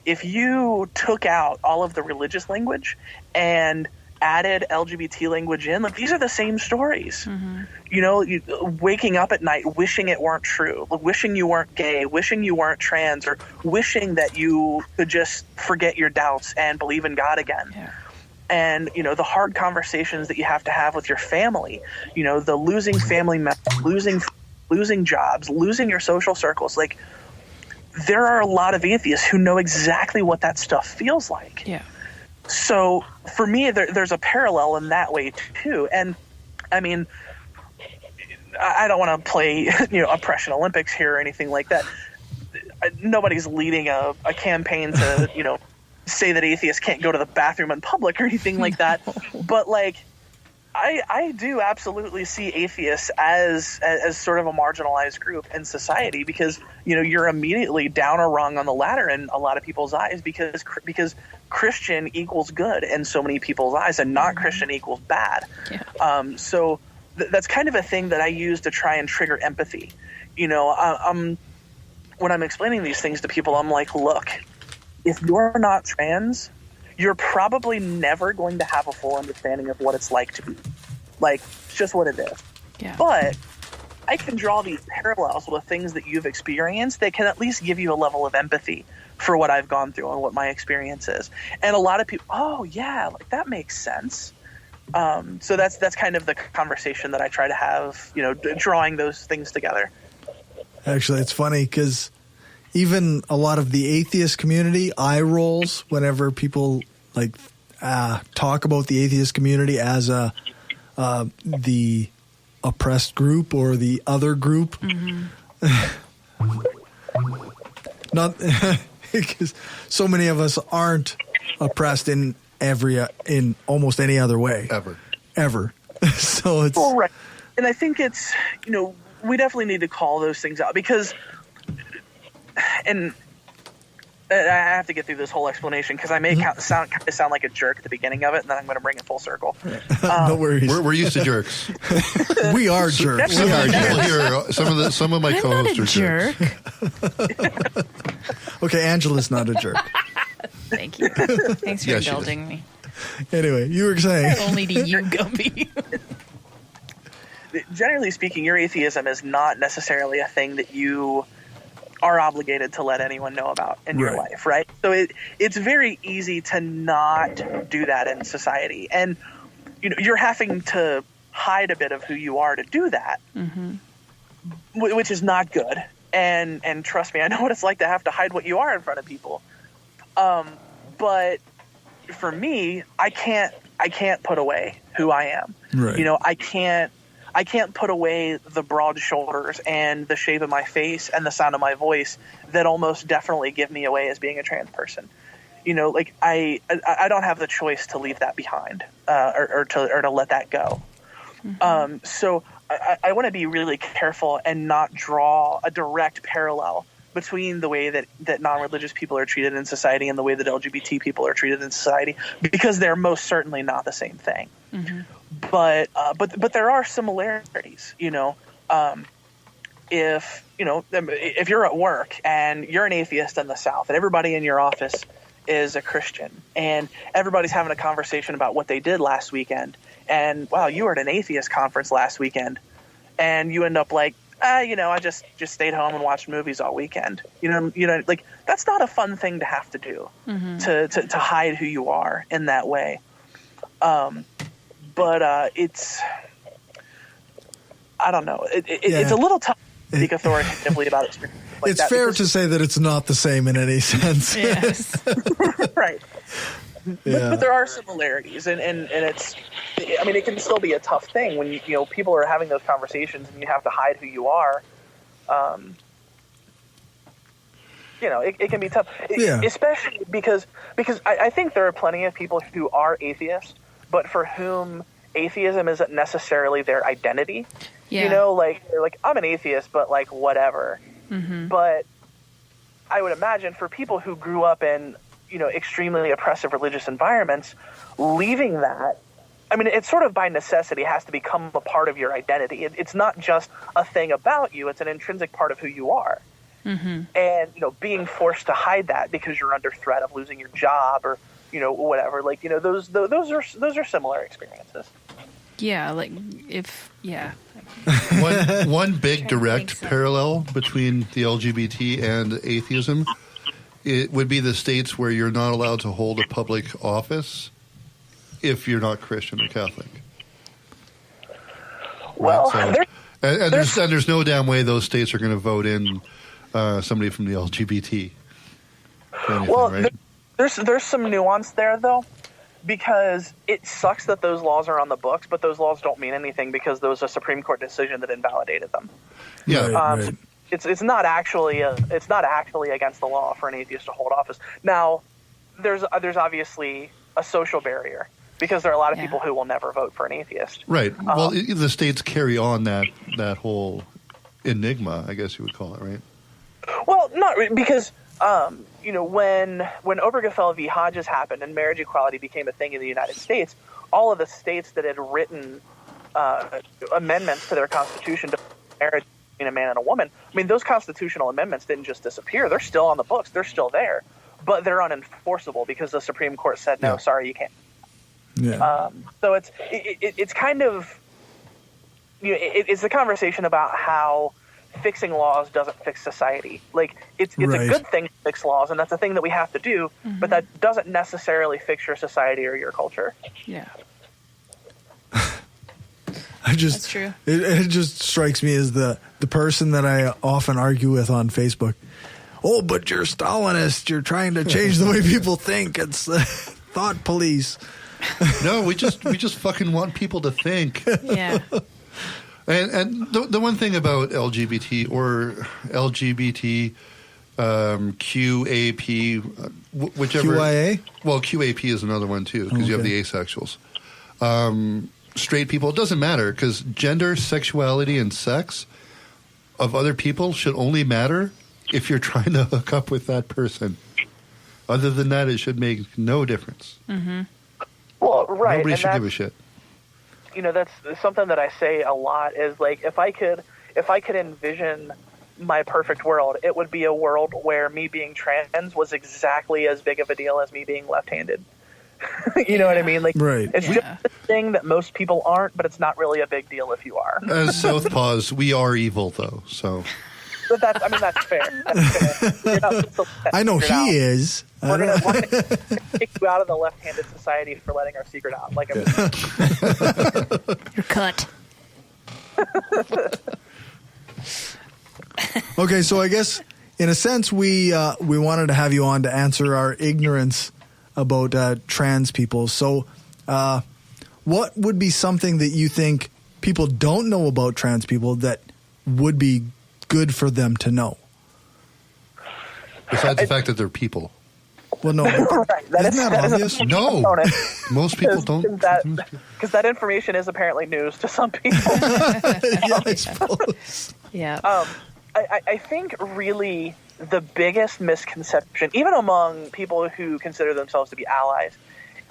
if you took out all of the religious language and added LGBT language in, like, these are the same stories. You know, waking up at night wishing it weren't true, wishing you weren't gay, wishing you weren't trans, or wishing that you could just forget your doubts and believe in God again. Yeah. And, you know, the hard conversations that you have to have with your family, you know, the losing family members, losing jobs, losing your social circles. Like, there are a lot of atheists who know exactly what that stuff feels like. Yeah. So for me, there's a parallel in that way too. And I mean, I don't want to play, you know, Oppression Olympics here or anything like that. Nobody's leading a campaign to, you know, say that atheists can't go to the bathroom in public or anything like that. But, like, I do absolutely see atheists as sort of a marginalized group in society, because, you know, you're immediately down a rung on the ladder in a lot of people's eyes, because Christian equals good in so many people's eyes, and not Christian equals bad. Yeah. So that's kind of a thing that I use to try and trigger empathy. You know, when I'm explaining these things to people, I'm like, look, if you're not trans, you're probably never going to have a full understanding of what it's like to be. Like, it's just what it is. Yeah. But I can draw these parallels with things that you've experienced that can at least give you a level of empathy for what I've gone through and what my experience is. And a lot of people, oh yeah, like that makes sense. So that's kind of the conversation that I try to have, drawing those things together. Actually, it's funny because even a lot of the atheist community eye rolls whenever people talk about the atheist community as the oppressed group or the other group. Not because so many of us aren't oppressed in almost any other way ever. So it's right. And I think it's we definitely need to call those things out because, and I have to get through this whole explanation because I may sound like a jerk at the beginning of it, and then I'm going to bring it full circle. No worries. We're used to jerks. We are jerks. We are jerks. Some of my co-hosts are jerks. Okay, Angela's not a jerk. Thank you. Thanks for indulging me. Anyway, you were saying. Only to you, Gumby. Generally speaking, your atheism is not necessarily a thing that you are obligated to let anyone know about in your life, right? So it's very easy to not do that in society. And you're having to hide a bit of who you are to do that, which is not good. And trust me, I know what it's like to have to hide what you are in front of people. But for me, I can't put away who I am. Right. I can't put away the broad shoulders and the shape of my face and the sound of my voice that almost definitely give me away as being a trans person. I don't have the choice to leave that behind or to let that go. So I want to be really careful and not draw a direct parallel between the way that non-religious people are treated in society and the way that LGBT people are treated in society, because they're most certainly not the same thing. But there are similarities. If you're at work and you're an atheist in the South and everybody in your office is a Christian and everybody's having a conversation about what they did last weekend, and wow, you were at an atheist conference last weekend, and you end up like, I just stayed home and watched movies all weekend. Like that's not a fun thing to have to do, to hide who you are in that way. But it's, I don't know. It's a little tough to speak authoritatively about experience like it's that. Fair to say that it's not the same in any sense. Yes. Right. Yeah. But there are similarities, and it's, I mean, it can still be a tough thing when people are having those conversations and you have to hide who you are. It can be tough, especially because I think there are plenty of people who are atheists, but for whom atheism isn't necessarily their identity. Yeah. They're like, I'm an atheist, but like whatever. But I would imagine for people who grew up in extremely oppressive religious environments, leaving that, I mean, it's sort of by necessity has to become a part of your identity. It's not just a thing about you; it's an intrinsic part of who you are. And being forced to hide that because you're under threat of losing your job or whatever, those are similar experiences. Yeah, One big direct parallel between the LGBT and atheism, it would be the states where you're not allowed to hold a public office if you're not Christian or Catholic. Well, there's no damn way those states are going to vote in somebody from the LGBT. Right? There's some nuance there though, because it sucks that those laws are on the books, but those laws don't mean anything because there was a Supreme Court decision that invalidated them. Yeah. Right. It's not actually against the law for an atheist to hold office. Now, there's obviously a social barrier because there are a lot of people who will never vote for an atheist. Right. Well, the states carry on that whole enigma, I guess you would call it, right? Well, not really, because when Obergefell v. Hodges happened and marriage equality became a thing in the United States, all of the states that had written amendments to their constitution to marriage between a man and a woman, I mean, those constitutional amendments didn't just disappear. They're still on the books. They're still there. But they're unenforceable because the Supreme Court said, no, sorry, you can't. Yeah. So it's kind of, it's a conversation about how fixing laws doesn't fix society. Like, it's a good thing to fix laws, and that's a thing that we have to do, but that doesn't necessarily fix your society or your culture. Yeah. That's true. It just strikes me as the person that I often argue with on Facebook. Oh, but you're Stalinist. You're trying to change the way people think. It's thought police. No, we just fucking want people to think. Yeah. And the one thing about LGBT or LGBT QAP, whichever. QIA? Well, QAP is another one too, because you have the asexuals. Straight people, it doesn't matter, because gender, sexuality, and sex of other people should only matter if you're trying to hook up with that person. Other than that, it should make no difference. Mm-hmm. Well, right. Nobody and should give a shit. That's something that I say a lot is, like, if I could envision my perfect world, it would be a world where me being trans was exactly as big of a deal as me being left-handed. You know what I mean? Like, it's just a thing that most people aren't, but it's not really a big deal if you are. As Southpaws, we are evil, though, so... But that's fair. That's fair. I know he is. We're gonna kick you out of the left-handed society for letting our secret out. Like, you're cut. Okay, so I guess in a sense we wanted to have you on to answer our ignorance about trans people. So, what would be something that you think people don't know about trans people that would be good for them to know? Besides the fact that they're people. Well, no. Right. Isn't that obvious? No. Most people don't. Because that information is apparently news to some people. Yeah, I suppose. Yeah. I think really the biggest misconception, even among people who consider themselves to be allies,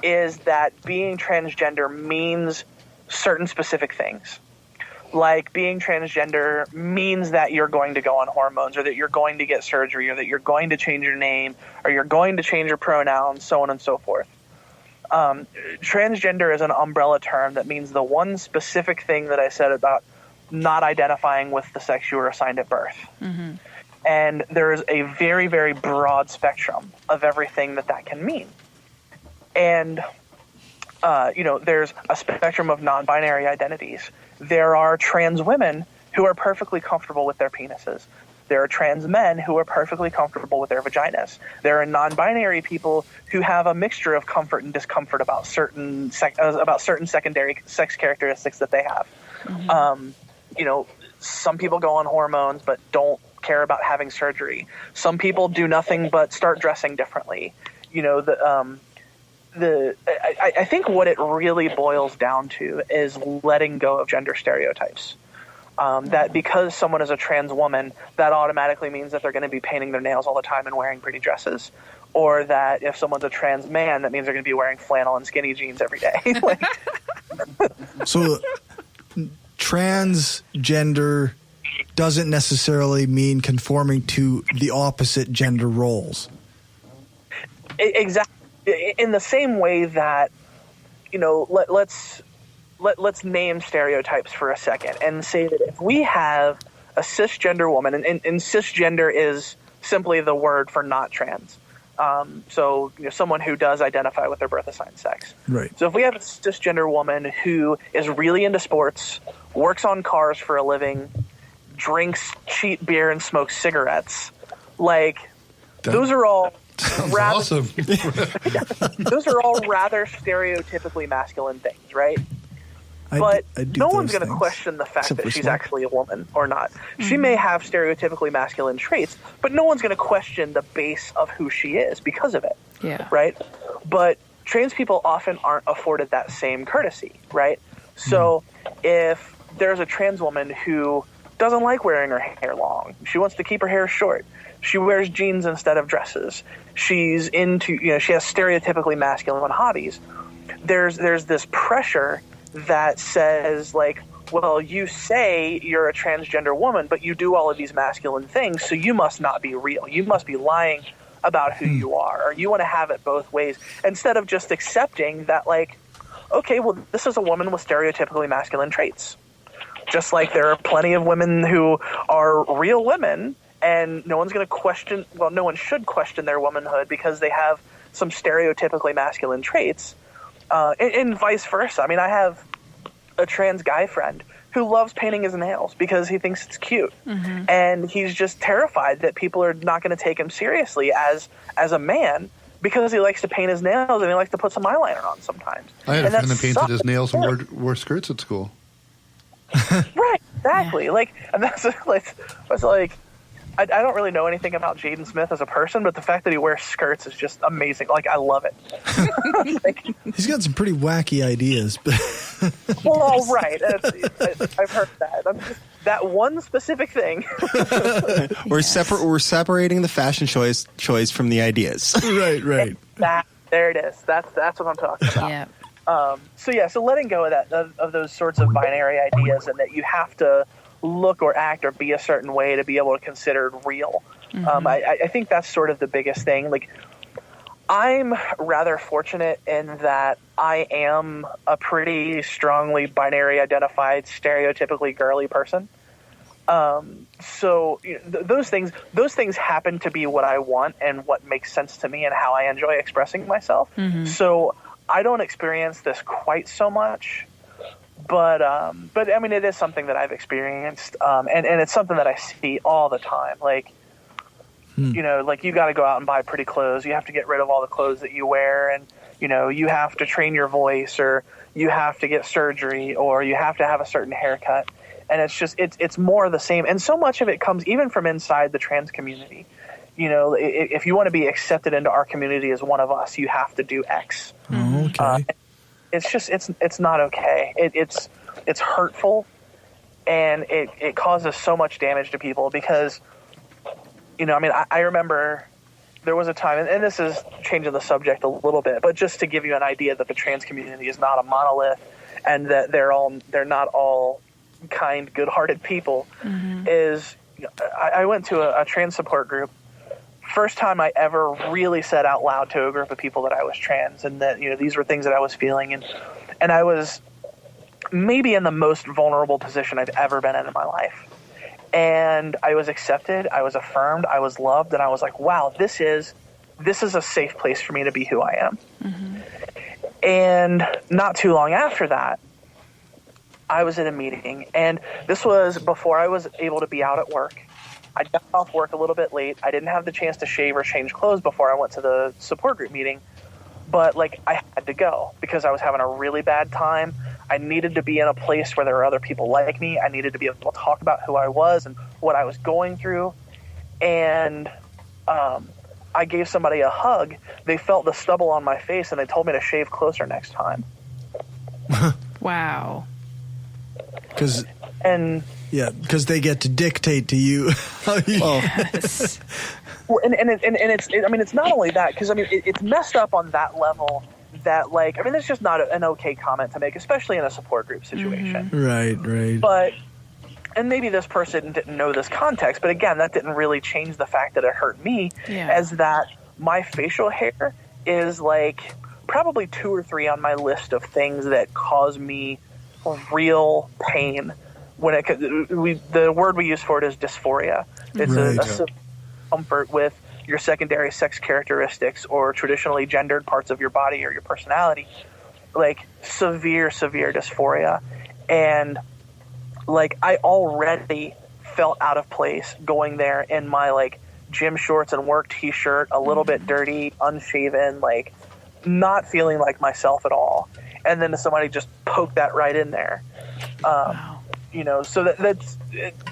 is that being transgender means certain specific things. Like, being transgender means that you're going to go on hormones, or that you're going to get surgery, or that you're going to change your name, or you're going to change your pronouns, so on and so forth. Transgender is an umbrella term that means the one specific thing that I said about not identifying with the sex you were assigned at birth. Mm-hmm. And there is a very, very broad spectrum of everything that can mean. And, there's a spectrum of non-binary identities. There are trans women who are perfectly comfortable with their penises. There are trans men who are perfectly comfortable with their vaginas. There are non-binary people who have a mixture of comfort and discomfort about certain secondary sex characteristics that they have. Mm-hmm. Some people go on hormones but don't care about having surgery. Some people do nothing but start dressing differently. I think what it really boils down to is letting go of gender stereotypes. That because someone is a trans woman, that automatically means that they're going to be painting their nails all the time and wearing pretty dresses. Or that if someone's a trans man, that means they're going to be wearing flannel and skinny jeans every day. So transgender doesn't necessarily mean conforming to the opposite gender roles. Exactly. In the same way that, let's name stereotypes for a second and say that if we have a cisgender woman, and cisgender is simply the word for not trans, someone who does identify with their birth assigned sex. Right. So if we have a cisgender woman who is really into sports, works on cars for a living, drinks cheap beer and smokes cigarettes, those are all awesome. Those are all rather stereotypically masculine things, right? But no one's going to question the fact that she's actually a woman or not. Mm-hmm. She may have stereotypically masculine traits, but no one's going to question the base of who she is because of it. Yeah. Right? But trans people often aren't afforded that same courtesy, right? So if there's a trans woman who doesn't like wearing her hair long, she wants to keep her hair short, she wears jeans instead of dresses, she's into, she has stereotypically masculine hobbies, there's this pressure that says, well, you say you're a transgender woman, but you do all of these masculine things, so you must not be real. You must be lying about who you are, or you want to have it both ways, instead of just accepting that, okay, well, this is a woman with stereotypically masculine traits. Just like there are plenty of women who are real women, and no one's going to question, well, no one should question their womanhood because they have some stereotypically masculine traits, and vice versa. I mean, I have a trans guy friend who loves painting his nails because he thinks it's cute. Mm-hmm. And he's just terrified that people are not going to take him seriously as a man because he likes to paint his nails and he likes to put some eyeliner on sometimes. I had a And friend that that painted his sucks. nails and wore skirts at school. Right, exactly. Like, and that's like, it's like, I don't really know anything about Jaden Smith as a person, but the fact that he wears skirts is just amazing. Like, I love it. He's got some pretty wacky ideas. Well, right. I've heard that. That one specific thing. We're separating the fashion choice from the ideas. Right. There it is. That's what I'm talking about. Yeah. So letting go of that of those sorts of binary ideas, and that you have to look or act or be a certain way to be able to consider it real. Mm-hmm. I think that's sort of the biggest thing. Like, I'm rather fortunate in that I am a pretty strongly binary identified, stereotypically girly person. So those things happen to be what I want and what makes sense to me and how I enjoy expressing myself. Mm-hmm. So I don't experience this quite so much. But I mean, it is something that I've experienced, and it's something that I see all the time. Like, like you got to go out and buy pretty clothes. You have to get rid of all the clothes that you wear, and you have to train your voice, or you have to get surgery, or you have to have a certain haircut. And it's just it's more of the same. And so much of it comes even from inside the trans community. If you want to be accepted into our community as one of us, you have to do X. Okay. It's just it's not okay. It's hurtful, and it causes so much damage to people because, I remember there was a time, and this is changing the subject a little bit, but just to give you an idea that the trans community is not a monolith, and that they're not all kind, good-hearted people. Mm-hmm. Is I went to a trans support group. First time I ever really said out loud to a group of people that I was trans, and that these were things that I was feeling, and I was maybe in the most vulnerable position I've ever been in my life. And I was accepted, I was affirmed, I was loved, and I was like, wow, this is a safe place for me to be who I am. Mm-hmm. And not too long after that, I was at a meeting, and this was before I was able to be out at work. I got off work a little bit late. I didn't have the chance to shave or change clothes before I went to the support group meeting. But, I had to go because I was having a really bad time. I needed to be in a place where there were other people like me. I needed to be able to talk about who I was and what I was going through. And I gave somebody a hug. They felt the stubble on my face, and they told me to shave closer next time. Wow. Because they get to dictate to you. Yes. Well, and it's not only that, because it's messed up on that level that it's just not an okay comment to make, especially in a support group situation. Mm-hmm. Right. But and maybe this person didn't know this context, but again, that didn't really change the fact that it hurt me, as that my facial hair is probably 2 or 3 on my list of things that cause me real pain. When the word we use for it is dysphoria. It's a discomfort with your secondary sex characteristics or traditionally gendered parts of your body or your personality, severe dysphoria. And I already felt out of place going there in my gym shorts and work t-shirt, a little bit dirty, unshaven, not feeling like myself at all. And then somebody just poked that right in there. So that's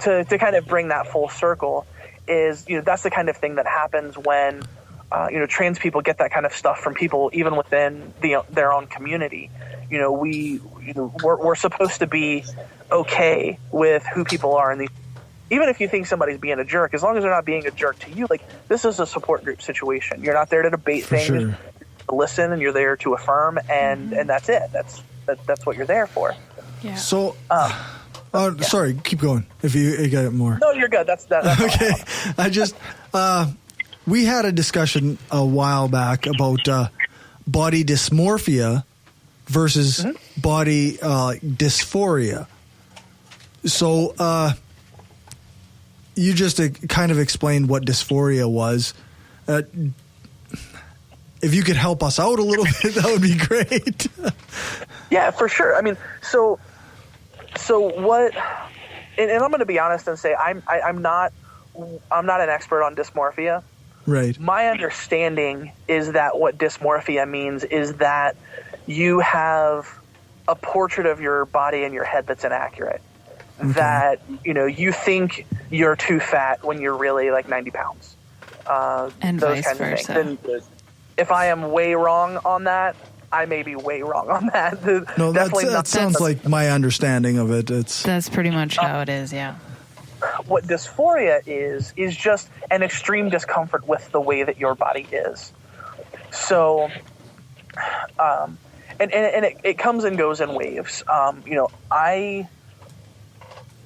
to kind of bring that full circle is, that's the kind of thing that happens when, trans people get that kind of stuff from people even within their own community. We're supposed to be okay with who people are in these. Even if you think somebody's being a jerk, as long as they're not being a jerk to you, this is a support group situation. You're not there to debate things. Sure. You're to listen, and you're there to affirm, and that's it. That's what you're there for. Yeah. So, sorry, keep going. If you got more. No, you're good. That's okay. I just we had a discussion a while back about body dysmorphia versus body dysphoria. So, you just kind of explained what dysphoria was. If you could help us out a little bit, that would be great. Yeah, for sure. I mean, so what? And I'm going to be honest and say I'm not an expert on dysmorphia. Right. My understanding is that what dysmorphia means is that you have a portrait of your body in your head that's inaccurate. Okay. That, you think you're too fat when you're really like 90 pounds. And those vice kinds versa. of things. And if I am way wrong on that, I may be way wrong on that. No, Definitely that sounds like my understanding of it. That's pretty much how it is, yeah. What dysphoria is just an extreme discomfort with the way that your body is. So, and it comes and goes in waves.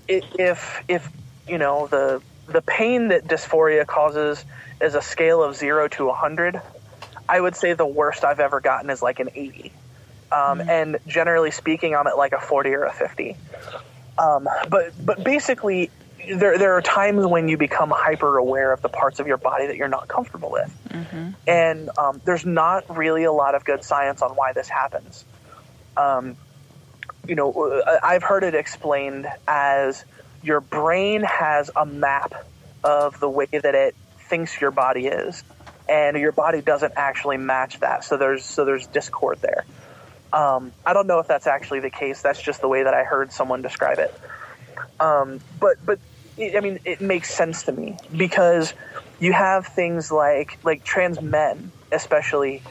If the pain that dysphoria causes is a scale of 0 to 100, I would say the worst I've ever gotten is like an 80. And generally speaking, I'm at like a 40 or a 50. But basically, there are times when you become hyper aware of the parts of your body that you're not comfortable with. Mm-hmm. And there's not really a lot of good science on why this happens. I've heard it explained as your brain has a map of the way that it thinks your body is, and your body doesn't actually match that. So there's discord there. I don't know if that's actually the case. That's just the way that I heard someone describe it. But it makes sense to me because you have things like trans men, especially,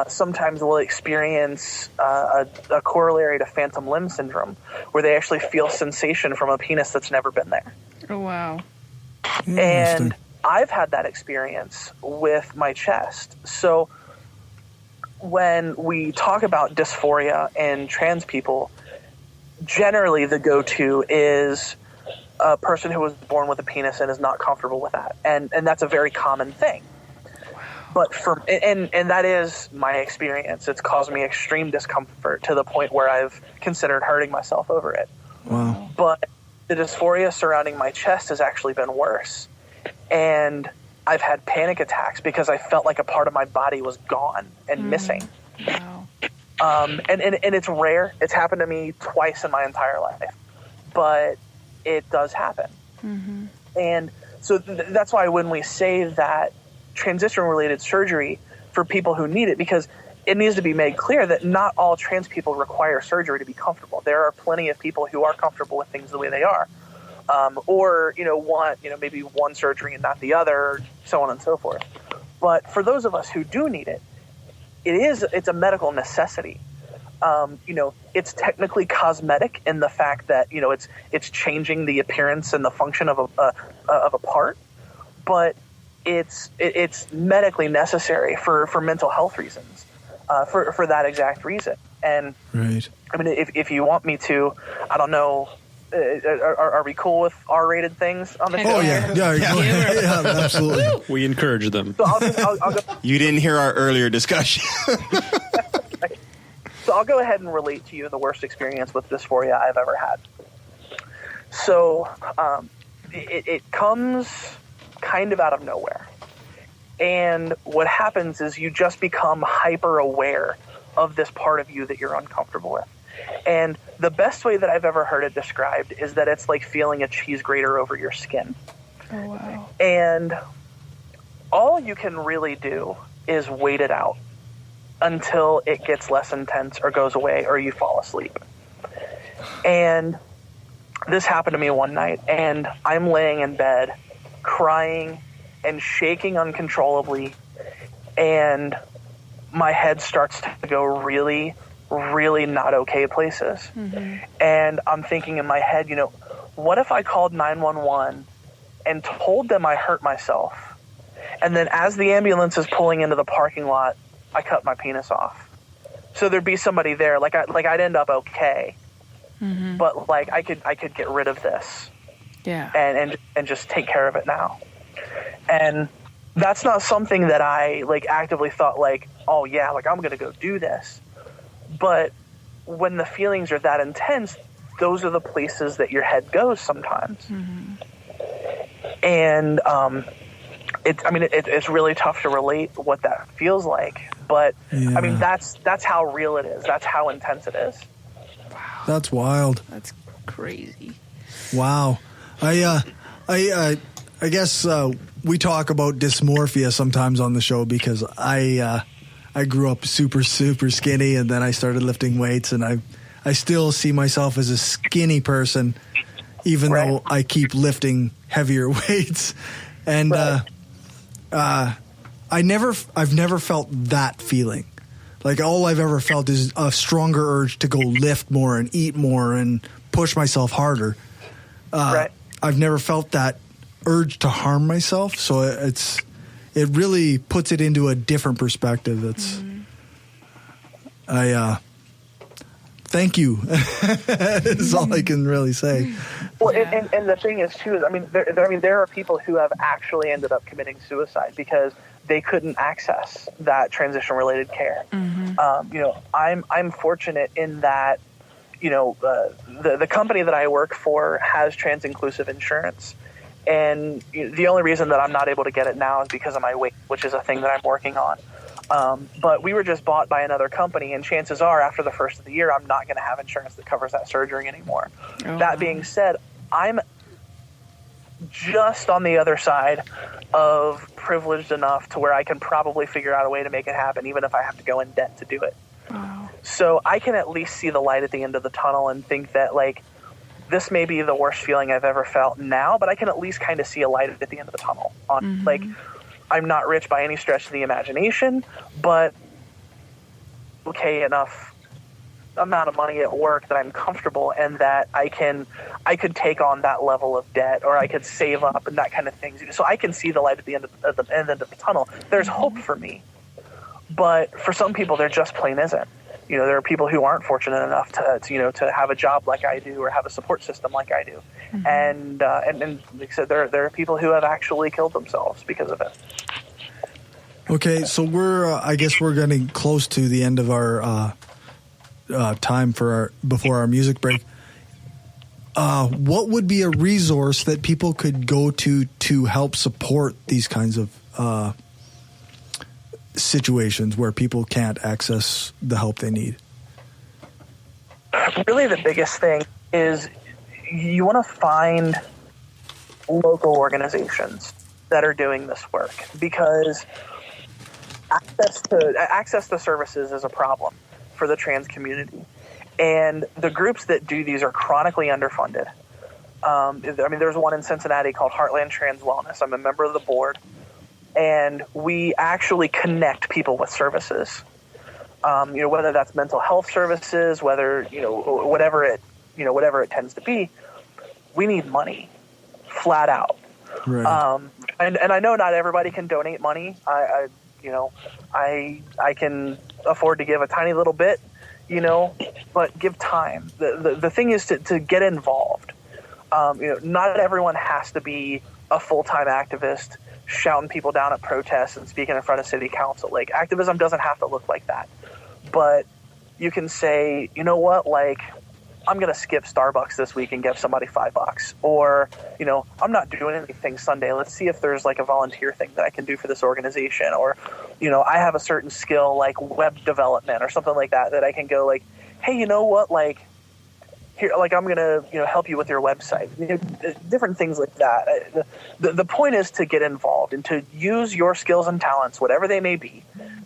sometimes will experience a corollary to phantom limb syndrome, where they actually feel sensation from a penis that's never been there. Oh, wow. And I've had that experience with my chest. So when we talk about dysphoria and trans people, generally the go-to is a person who was born with a penis and is not comfortable with that. And that's a very common thing. But and that is my experience. It's caused me extreme discomfort to the point where I've considered hurting myself over it. Wow. But the dysphoria surrounding my chest has actually been worse. And I've had panic attacks because I felt like a part of my body was gone and missing. Wow. And it's rare. It's happened to me twice in my entire life. But it does happen. Mm-hmm. And so that's why when we say that transition-related surgery for people who need it, because it needs to be made clear that not all trans people require surgery to be comfortable. There are plenty of people who are comfortable with things the way they are. Or want maybe one surgery and not the other, so on and so forth. But for those of us who do need it, it's a medical necessity. It's technically cosmetic in the fact that it's changing the appearance and the function of a part, but it's medically necessary for mental health reasons, for that exact reason. And right. I mean, if you want me to, I don't know. Are we cool with R-rated things on the show? Oh yeah, absolutely. We encourage them. So I'll go. You didn't hear our earlier discussion. So I'll go ahead and relate to you the worst experience with dysphoria I've ever had. So it comes kind of out of nowhere, and what happens is you just become hyper aware of this part of you that you're uncomfortable with. And the best way that I've ever heard it described is that it's like feeling a cheese grater over your skin. Oh, wow. And all you can really do is wait it out until it gets less intense or goes away or you fall asleep. And this happened to me one night, and I'm laying in bed crying and shaking uncontrollably, and my head starts to go really, really not okay places. Mm-hmm. And I'm thinking in my head, what if I called 911 and told them I hurt myself, and then as the ambulance is pulling into the parking lot, I cut my penis off? So there'd be somebody there, like I'd end up okay, mm-hmm. but like I could get rid of this, yeah, and just take care of it now. And that's not something that I actively thought oh yeah, I'm gonna go do this. But when the feelings are that intense, those are the places that your head goes sometimes. And it's really tough to relate what that feels like. But I mean, that's how real it is. That's how intense it is. That's wild. That's crazy. Wow. I guess we talk about dysmorphia sometimes on the show because I grew up super, super skinny, and then I started lifting weights, and I still see myself as a skinny person, even though I keep lifting heavier weights. And I've never felt that feeling. Like, all I've ever felt is a stronger urge to go lift more and eat more and push myself harder. I've never felt that urge to harm myself, so it really puts it into a different perspective. Thank you. Is all I can really say. Well, and the thing is too, there are people who have actually ended up committing suicide because they couldn't access that transition-related care. I'm fortunate in that, the company that I work for has trans-inclusive insurance. And the only reason that I'm not able to get it now is because of my weight, which is a thing that I'm working on. But we were just bought by another company, and chances are after the first of the year, I'm not going to have insurance that covers that surgery anymore. That being said, I'm just on the other side of privileged enough to where I can probably figure out a way to make it happen, even if I have to go in debt to do it. So I can at least see the light at the end of the tunnel and think that, like, this may be the worst feeling I've ever felt now, but I can at least kind of see a light at the end of the tunnel. Like, I'm not rich by any stretch of the imagination, but okay enough amount of money at work that I'm comfortable and that I could take on that level of debt, or I could save up and that kind of thing. So I can see the light at the end of the tunnel. There's hope for me, but for some people there just plain isn't. There are people who aren't fortunate enough to have a job like I do or have a support system like I do. And like I said, there are people who have actually killed themselves because of it. Okay, so I guess we're getting close to the end of our time before our music break. What would be a resource that people could go to help support these kinds of situations where people can't access the help they need? Really, the biggest thing is you want to find local organizations that are doing this work, because access to services is a problem for the trans community. And the groups that do these are chronically underfunded. There's one in Cincinnati called Heartland Trans Wellness. I'm a member of the board. And we actually connect people with services, whether that's mental health services, whether, whatever it tends to be. We need money, flat out. Right. And I know not everybody can donate money. I can afford to give a tiny little bit, but give time. The thing is to get involved. Not everyone has to be a full-time activist shouting people down at protests and speaking in front of city council. Like, activism doesn't have to look like that. But you can say, you know what, like, I'm going to skip Starbucks this week and give somebody $5. Or, I'm not doing anything Sunday. Let's see if there's like a volunteer thing that I can do for this organization. Or, I have a certain skill like web development or something like that I can go like, hey, you know what, like, here, like, I'm going to, help you with your website. Different things like that. The point is to get involved and to use your skills and talents, whatever they may be,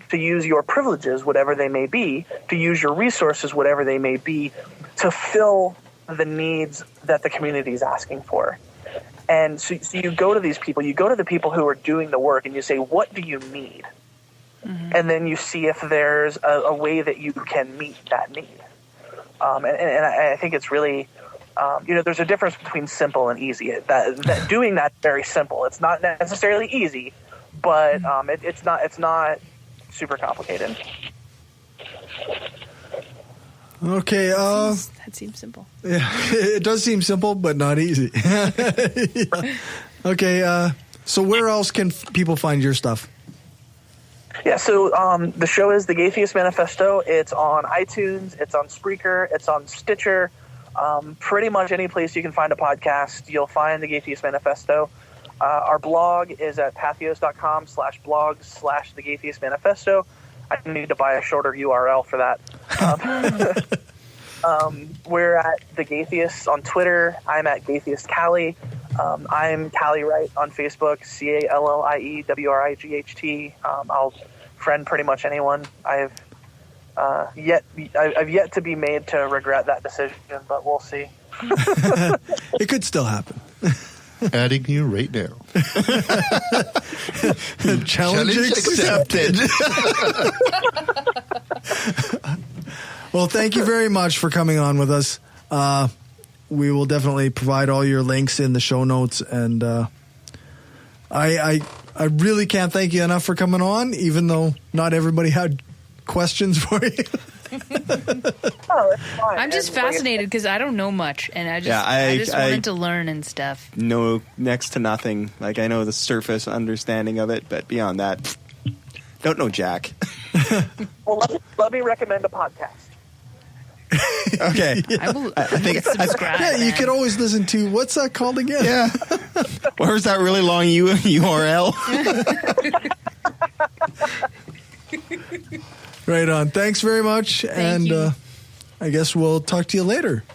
to use your privileges, whatever they may be, to use your resources, whatever they may be, to fill the needs that the community is asking for. And so you go to these people, you go to the people who are doing the work, and you say, what do you need? And then you see if there's a way that you can meet that need. And I think it's really, there's a difference between simple and easy. That doing that's very simple. It's not necessarily easy, but it's not super complicated. Okay. That seems simple. Yeah, it does seem simple, but not easy. Yeah. Okay. So where else can people find your stuff? Yeah, so the show is the Gaytheist Manifesto. It's on iTunes, it's on Spreaker, it's on Stitcher. Pretty much any place you can find a podcast, you'll find the Gaytheist Manifesto. Our blog is at pathos.com/blogs/the Gaytheist Manifesto. I need to buy a shorter URL for that. We're at The Gaytheists on Twitter. I'm at Gaytheist Callie. I'm Callie Wright on Facebook, CallieWright. I'll friend pretty much anyone. I've yet to be made to regret that decision, but we'll see. It could still happen. Adding you right now. Challenge accepted. Well, thank you very much for coming on with us. We will definitely provide all your links in the show notes, and I really can't thank you enough for coming on, even though not everybody had questions for you. Oh, it's fine. I'm just fascinated because I don't know much, and I just wanted to learn and stuff. No, next to nothing. Like, I know the surface understanding of it, but beyond that, don't know jack. Well, let me recommend a podcast. Okay. I think subscribe. Yeah, you could always listen to, what's that called again? Yeah. Where's that really long URL? Right on. Thanks very much. Thank you. I guess we'll talk to you later.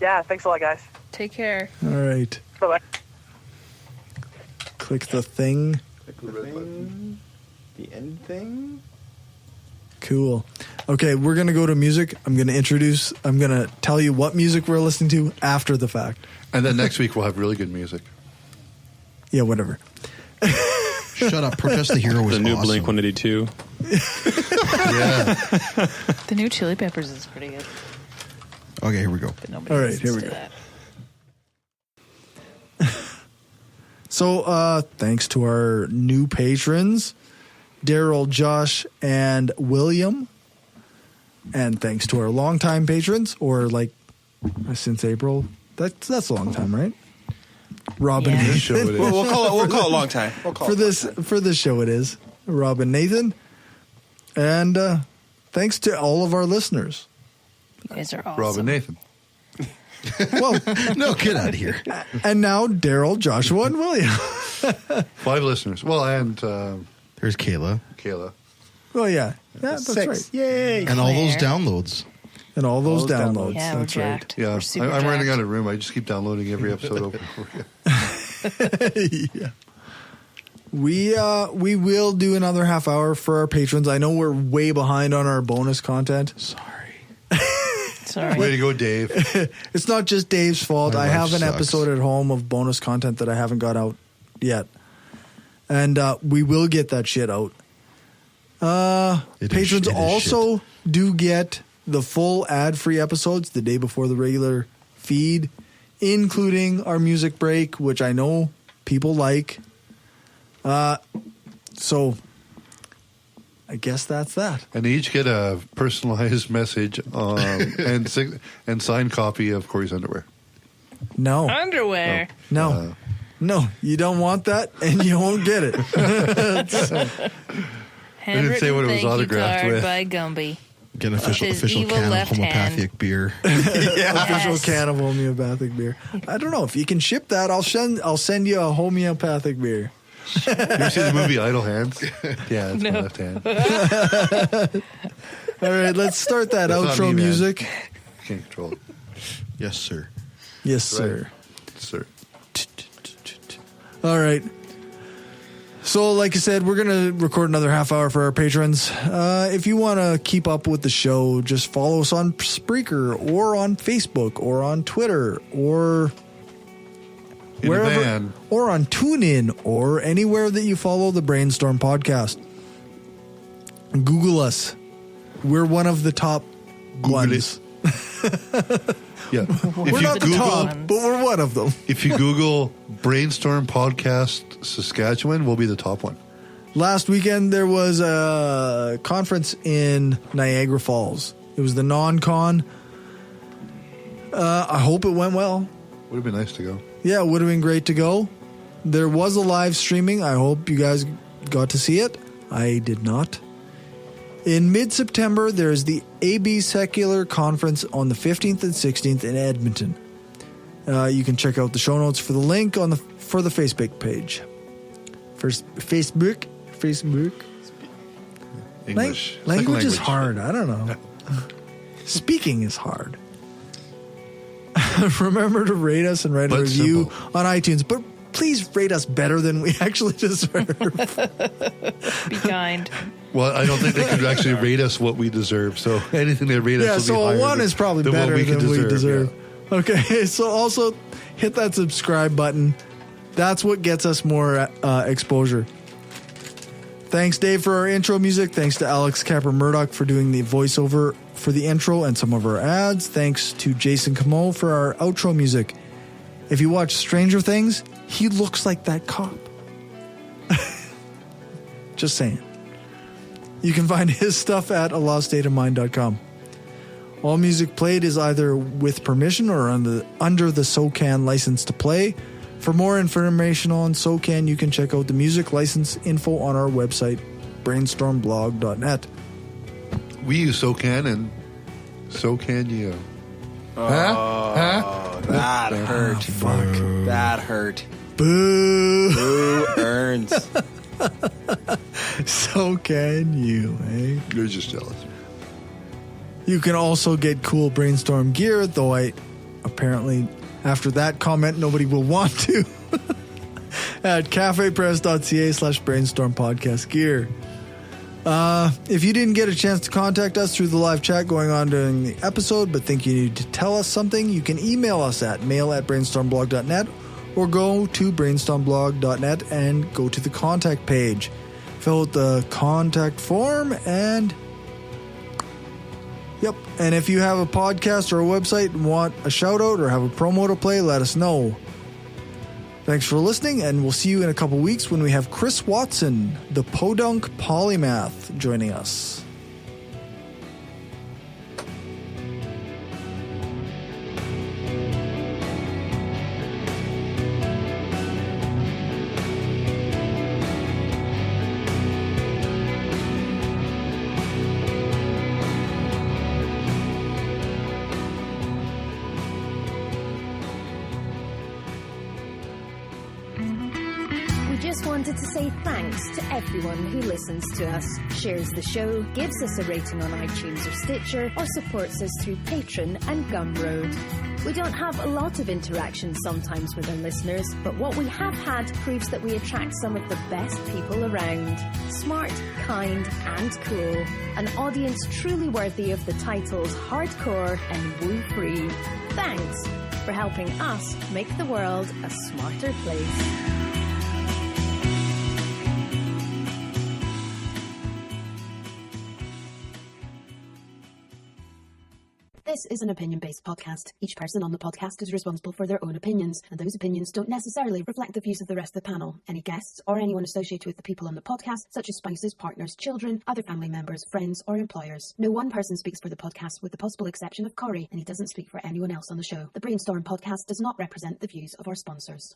Yeah, thanks a lot, guys. Take care. All right. Bye-bye. Click the thing. The end thing? Cool. Okay, we're going to go to music. I'm going to tell you what music we're listening to after the fact. And then next week we'll have really good music. Yeah, whatever. Shut up. Protest the Hero was the new awesome. Blink-182. Yeah. The new Chili Peppers is pretty good. Okay, here we go. But nobody All right, listens here we to go. that. So, thanks to our new patrons, Daryl, Josh, and William. And thanks to our longtime patrons, or like since April. That's a long time, right? Robin, Yeah. Nathan. We'll call it a long time. For this show, it is Robin, Nathan, and thanks to all of our listeners. You guys are awesome. Robin, Nathan. Well, No, get out of here. and now Daryl, Joshua, and William. 5 listeners. Well, and There's Kayla. Kayla. Oh yeah, that's 6. right. Yay. And all those Claire. downloads. And all those downloads. Yeah, we're that's right. jacked. Yeah, We're super I'm running jacked. out of room. I just keep downloading every episode over and over again. Yeah. We will do another half hour for our patrons. I know we're way behind on our bonus content. Sorry. Way to go, Dave. It's not just Dave's fault. My I life have an sucks. episode at home of bonus content that I haven't got out yet. And we will get that shit out. Patrons also do get the full ad-free episodes the day before the regular feed, including our music break, which I know people like. So I guess that's that. And they each get a personalized message and signed copy of Corey's underwear. No. Underwear. No. No, you don't want that, and you won't get it. Handwritten say what it was thank you autographed card with. by Gumby. Get an With his official evil can of left homeopathic beer. Official Yes. can of homeopathic beer. I don't know if you can ship that. I'll send you a homeopathic beer. You ever see the movie Idle Hands? Yeah, it's my left hand. All right, let's start that That's not outro me, man. music. I can't control it. Yes, sir. Yes, sir. Sir. All right. So, like I said, we're going to record another half hour for our patrons. If you want to keep up with the show, just follow us on Spreaker or on Facebook or on Twitter or In the van. or on TuneIn or anywhere that you follow the Brainstorm podcast. Google us. We're one of the top ones. Yeah. We're not the top, but we're one of them. If you Google Brainstorm Podcast Saskatchewan, we'll be the top one. Last weekend, there was a conference in Niagara Falls. It was the non-con. I hope it went well. Would have been nice to go. Yeah, it would have been great to go. There was a live streaming. I hope you guys got to see it. I did not. In mid-September, there's the AB Secular Conference on the 15th and 16th in Edmonton. You can check out the show notes for the link for the Facebook page. First, Facebook. English. Language is hard. I don't know. Speaking is hard. Remember to rate us and write a review on iTunes, but please rate us better than we actually deserve. Be kind. Well, I don't think they could actually rate us what we deserve. So anything they rate us will be higher. So one is probably better than we deserve. Yeah. Okay, so also hit that subscribe button. That's what gets us more exposure. Thanks, Dave, for our intro music. Thanks to Alex Capper-Murdoch for doing the voiceover for the intro and some of our ads. Thanks to Jason Camo for our outro music. If you watch Stranger Things, he looks like that cop. Just saying. You can find his stuff at aloststateofmind.com. All music played is either with permission or under the SOCAN license to play. For more information on SOCAN, you can check out the music license info on our website, brainstormblog.net. We use SOCAN, and so can you. That hurt. Fuck. That hurt. Boo. Boo earns. So can you, eh? You're just jealous. You can also get cool Brainstorm gear, though apparently after that comment, nobody will want to. At cafepress.ca/brainstorm podcast gear. If you didn't get a chance to contact us through the live chat going on during the episode, but think you need to tell us something, you can email us at mail@brainstormblog.net or go to brainstormblog.net and go to the contact page. Fill out the contact form and... Yep. And if you have a podcast or a website and want a shout out or have a promo to play, let us know. Thanks for listening, and we'll see you in a couple weeks when we have Chris Watson, the Podunk Polymath, joining us. Wanted to say thanks to everyone who listens to us, shares the show, gives us a rating on iTunes or Stitcher, or supports us through Patreon and Gumroad. We don't have a lot of interaction sometimes with our listeners, but what we have had proves that we attract some of the best people around. Smart, kind, and cool. An audience truly worthy of the titles hardcore and woo-free. Thanks for helping us make the world a smarter place. This is an opinion-based podcast. Each person on the podcast is responsible for their own opinions, and those opinions don't necessarily reflect the views of the rest of the panel, any guests, or anyone associated with the people on the podcast, such as spouses, partners, children, other family members, friends, or employers. No one person speaks for the podcast with the possible exception of Corey, and he doesn't speak for anyone else on the show. The Brainstorm podcast does not represent the views of our sponsors.